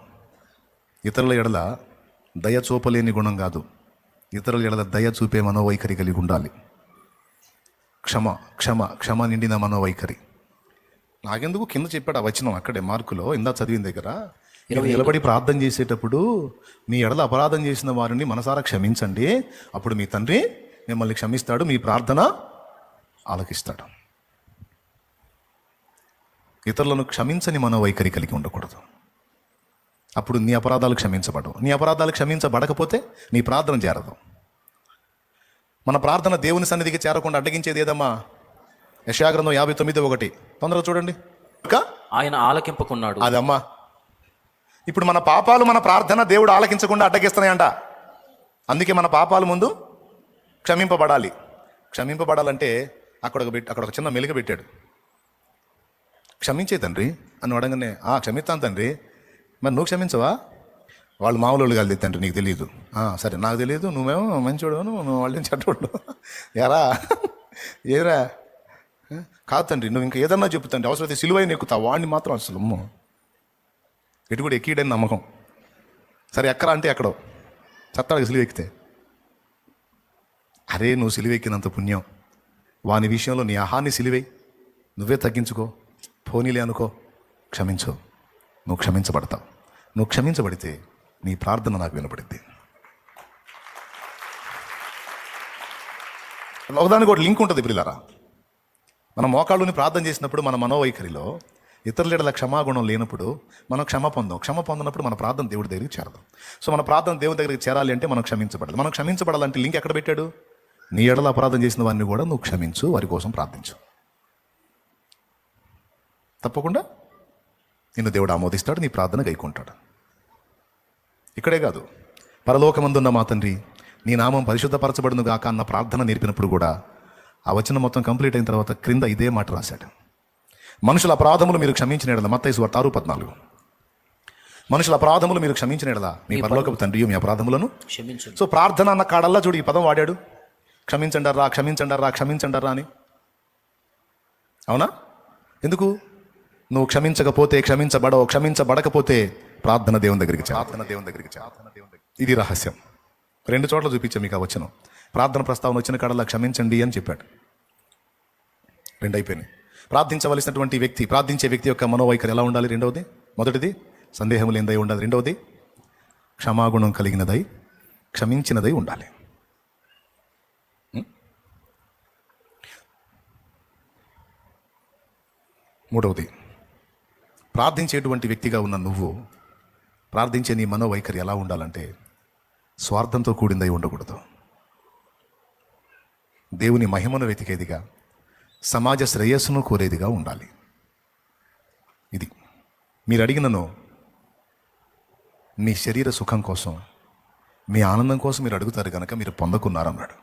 ఇతరుల ఎడల దయ చూపలేని గుణం కాదు, ఇతరుల ఎడల దయ చూపే మనోవైఖరి కలిగి ఉండాలి. క్షమ నిండిన మనోవైఖరి. నాకెందుకు కింద చెప్పాడు ఆ వచనం అక్కడే మార్కులో, ఇందా చదివిన దగ్గర, నిలబడి ప్రార్థన చేసేటప్పుడు మీ ఎడల అపరాధం చేసిన వారిని మనసారా క్షమించండి, అప్పుడు మీ తండ్రి మిమ్మల్ని క్షమిస్తాడు, మీ ప్రార్థన ఆలకిస్తాడు. ఇతరులను క్షమించని మనోవైఖరి కలిగి ఉండకూడదు. అప్పుడు నీ అపరాధాలు క్షమించబడవు. నీ అపరాధాలు క్షమించబడకపోతే నీ ప్రార్థన చేరదు. మన ప్రార్థన దేవుని సన్నిధికి చేరకుండా అడ్డగించేది ఏదమ్మా? యెషయా గ్రంథం 59:1 తొందరగా చూడండి. ఆయన ఆలకింపకున్నాడు. అదమ్మా. ఇప్పుడు మన పాపాలు, మన ప్రార్థన దేవుడు ఆలకించకుండా అడ్డగిస్తున్నాయంట. అందుకే మన పాపాల ముందు క్షమింపబడాలి. క్షమింపబడాలంటే అక్కడ ఒక చిన్న మెలిక పెట్టాడు. క్షమించే తండ్రి అని అడగనే, క్షమిస్తాను తండ్రి. మరి నువ్వు క్షమించవా? వాళ్ళు మామూలు కాదు తండ్రి, నీకు తెలియదు. సరే నాకు తెలియదు, నువ్వేమో మంచోడు, నువ్వు వాళ్ళని చెడ్డోడు. ఎరా ఏరా కాదు తండ్రి, నువ్వు ఇంకా ఏదన్నా చెప్పుతండి, అవసరమైతే సిలువైన ఎక్కుతావు, వాడిని మాత్రం అసలు అమ్మో ఎటు కూడా ఎక్కడని నమ్మకం. సరే ఎక్కరా అంటే ఎక్కడో చత్తాడికి సిలువ ఎక్కితే, అరే నువ్వు సిలువెక్కినంత పుణ్యం, వాని విషయంలో నీ ఆహాన్ని సిలువై, నువ్వే తగ్గించుకో, పోనీలే అనుకో, క్షమించు, నువ్వు క్షమించబడతావు. నువ్వు క్షమించబడితే నీ ప్రార్థన నాకు వినపడింది. ఒకదానికి ఒకటి లింక్ ఉంటుంది ప్రియులారా. మన మోకాళ్ళుని ప్రార్థన చేసినప్పుడు మన మనోవైఖరిలో ఇతరుల ఎడల క్షమాగుణం లేనప్పుడు మనం క్షమ పొందినప్పుడు మన ప్రార్థన దేవుడి దగ్గరికి చేరదు. సో మన ప్రార్థన దేవుడి దగ్గరికి చేరాలి అంటే మనం క్షమించబడాలి. మనం క్షమించబడాలంటే లింక్ ఎక్కడ పెట్టాడు? నీ ఎడల అపరాధం చేసిన వారిని కూడా నువ్వు క్షమించు, వారి కోసం ప్రార్థించు. తప్పకుండా నిన్ను దేవుడు ఆమోదిస్తాడు, నీ ప్రార్థన గైకుంటాడు. ఇక్కడే కాదు, పరలోకమందున్న మా తండ్రి నీ నామం పరిశుద్ధపరచబడును గాక అన్న ప్రార్థన నేర్పినప్పుడు కూడా ఆ వచనం మొత్తం కంప్లీట్ అయిన తర్వాత క్రింద ఇదే మాట రాశాడు. మనుషుల అపరాధములు మీరు క్షమించిన ఎడల, మత్తయి సువార్త 6:14, మనుషుల అపరాధములు మీరు క్షమించిన ఎడల మీ పరలోకపు తండ్రి మీ అపరాధములను క్షమించు. సో ప్రార్థన అన్న కాడల్లా చూడు ఈ పదం వాడాడు, క్షమించండర్రా క్షమించండర్రా క్షమించండర్రా అని. అవునా? ఎందుకు? నువ్వు క్షమించకపోతే, క్షమించబడకపోతే ప్రార్థన దేవుని దగ్గరికి ఇది రహస్యం. 2 చోట్ల చూపించాం మీకు ఆ వచనం. ప్రార్థన ప్రస్తావన వచ్చిన కాడల్లా క్షమించండి అని చెప్పాడు. 2 అయిపోయినాయి. ప్రార్థించే వ్యక్తి యొక్క మనోవైఖరి ఎలా ఉండాలి? మొదటిది సందేహం లేనిదై ఉండాలి. రెండవది క్షమాగుణం కలిగినదై, క్షమించినదై ఉండాలి. మూడవది, ప్రార్థించేటువంటి వ్యక్తిగా ఉన్న నువ్వు ప్రార్థించే నీ మనోవైఖరి ఎలా ఉండాలంటే స్వార్థంతో కూడిందై ఉండకూడదు. దేవుని మహిమను వెతికేదిగా, సమాజ శ్రేయస్సును కోరేదిగా ఉండాలి. ఇది మీరు అడిగినను మీ శరీర సుఖం కోసం, మీ ఆనందం కోసం మీరు అడుగుతారు కనుక మీరు పొందకున్నారన్నాడు.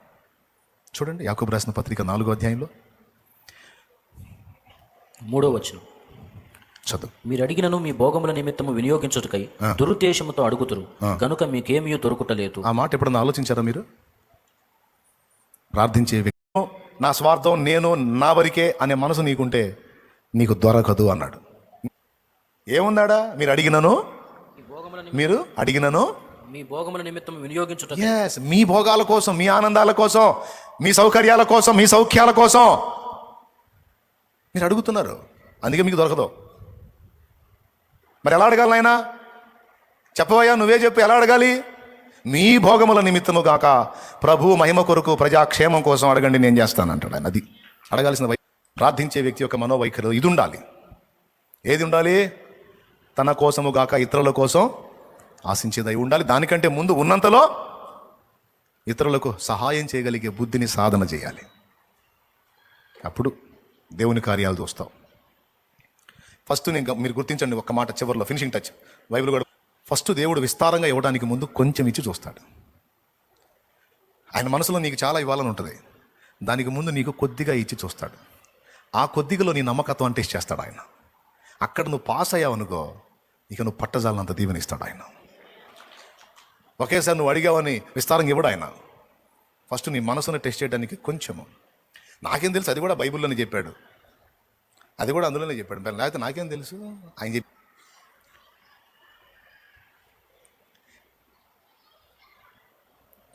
చూడండి యాకోబు రాసిన పత్రిక 4వ అధ్యాయంలో 3వ వచనం. చదువు. మీరు అడిగినను మీ భోగముల నిమిత్తము వినియోగించుటకై దురుద్దేశముతో అడుగుతురు గనుక మీకేమీ దొరుకుటలేదు. ఆ మాట ఎప్పుడన్నా ఆలోచించారా మీరు? ప్రార్థించే వ్యక్తి నా స్వార్థం, నేను నా వరకే అనే మనసు నీకుంటే నీకు దొరకదు అన్నాడు. ఏమున్నాడా? మీరు అడిగినను మీ భోగముల నిమిత్తం వినియోగించుట, మీ భోగాల కోసం, మీ ఆనందాల కోసం, మీ సౌకర్యాల కోసం, మీ సౌఖ్యాల కోసం మీరు అడుగుతున్నారు. అందుకే మీకు దొరకదు. మరి ఎలా అడగాలి నాయనా? చెప్పవయ్యా, నువ్వే చెప్పు, ఎలా అడగాలి? మీ భోగముల నిమిత్తము గాక ప్రభు మహిమ కొరకు, ప్రజాక్షేమం కోసం అడగండి, నేను చేస్తాను అంటాడు ఆయన. అది అడగాల్సిన ప్రార్థించే వ్యక్తి యొక్క మనోవైఖరి ఇది ఉండాలి. ఏది ఉండాలి? తన కోసము గాక ఇతరుల కోసం ఆశించేదై ఉండాలి. దానికంటే ముందు ఉన్నంతలో ఇతరులకు సహాయం చేయగలిగే బుద్ధిని సాధన చేయాలి. అప్పుడు దేవుని కార్యాలు చూస్తావు. ఫస్ట్ మీరు గుర్తించండి ఒక్క మాట చివరిలో, ఫినిషింగ్ టచ్. బైబిల్ కూడా ఫస్ట్ దేవుడు విస్తారంగా ఇవ్వడానికి ముందు కొంచెం ఇచ్చి చూస్తాడు. ఆయన మనసులో నీకు చాలా ఇవ్వాలని ఉంటుంది, దానికి ముందు నీకు కొద్దిగా ఇచ్చి చూస్తాడు. ఆ కొద్దిగలో నీ నమ్మకత్వం టెస్ట్ చేస్తాడు ఆయన. అక్కడ నువ్వు పాస్ అయ్యావనుకో, ఇక నువ్వు పట్టజాలనంత దీవెనిస్తాడు ఆయన. ఒకేసారి నువ్వు అడిగావని విస్తారంగా ఇవ్వడు ఆయన. ఫస్ట్ నీ మనసును టెస్ట్ చేయడానికి కొంచెము. నాకేం తెలుసు, అది కూడా బైబిల్లోనే చెప్పాడు, అది కూడా అందులోనే చెప్పాడు. లేకపోతే నాకేం తెలుసు, ఆయన చెప్పి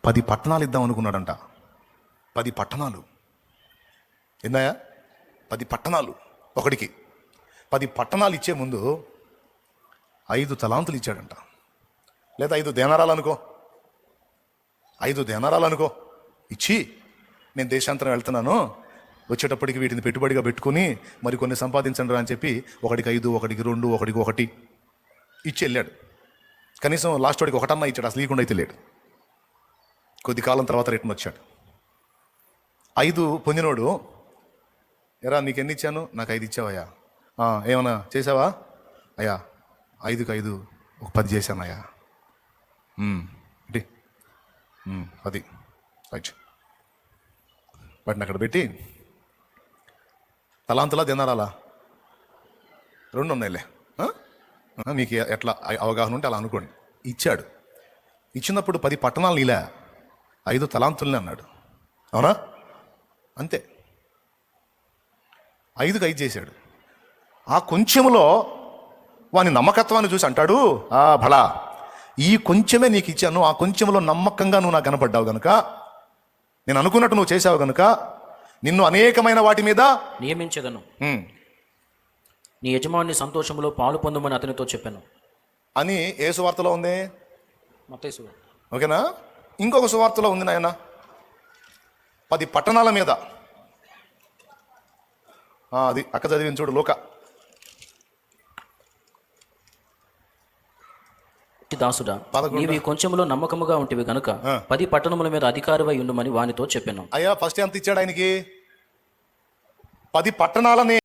10 పట్టణాలు ఇద్దాం అనుకున్నాడంట. 10 పట్టణాలు ఎన్నాయా? 10 పట్టణాలు ఒకడికి. 10 పట్టణాలు ఇచ్చే ముందు 5 తలాంతులు ఇచ్చాడంట. లేదా 5 దేనారాలు అనుకో, 5 దేనారాలు అనుకో ఇచ్చి, నేను దేశాంతరం వెళ్తున్నాను, వచ్చేటప్పటికి వీటిని పెట్టుబడిగా పెట్టుకుని మరి కొన్ని సంపాదించండి అని చెప్పి ఒకడికి 5, ఒకడికి 2, ఒకడికి 1 ఇచ్చి వెళ్ళాడు. కనీసం లాస్ట్ వాడికి 1 అన్నా ఇచ్చాడు, అసలు ఇవ్వకుండా అయితే లేడు. కొద్ది కాలం తర్వాత రిటర్న్ వచ్చాడు. 5 పొందినోడు, ఎరా నీకు ఎన్ని ఇచ్చాను? నాకు 5 ఇచ్చావయ్యా. ఏమన్నా చేసావా? అయ్యా 5కి 5 ఒక 10 చేశానయ్యా. 10 రైట్. వాటిని అక్కడ పెట్టి తలాంతులా తినారాలా 2 ఉన్నాయిలే, మీకు ఎట్లా అవగాహన ఉంటే అలా అనుకోండి. ఇచ్చాడు. ఇచ్చినప్పుడు 10 పట్టణాలు నీలే, 5 తలాంతుల్ని అన్నాడు. అవునా? అంతే. 5కి 5 చేశాడు. ఆ కొంచెంలో వాని నమ్మకత్వాన్ని చూసి అంటాడు, భళా ఈ కొంచెమే నీకు ఇచ్చాను, ఆ కొంచెంలో నమ్మకంగా నువ్వు నాకు కనపడ్డావు గనుక, నేను అనుకున్నట్టు నువ్వు చేసావు గనుక నిన్ను అనేకమైన వాటి మీద నియమించదను. నీ యజమాని సంతోషంలో పాలు పొందమని అతనితో చెప్పాను. అని ఏ సువార్తలో ఉంది? మత్తయి సువార్త. ఓకేనా? ఇంకొక సువార్తలో ఉంది నాయన, 10 పట్టణాల మీద. అది అక్క చదివిన చూడు, లోక. దాసుడా, 11. నీవి కొంచెంలో నమ్మకముగా ఉంటివి గనుక 10 పట్టణముల మీద అధికారివై ఉండుమని వానితో చెప్పాను. అయ్యా ఫస్ట్ ఎంత ఇచ్చాడు ఆయనకి? 10 పట్టణాలని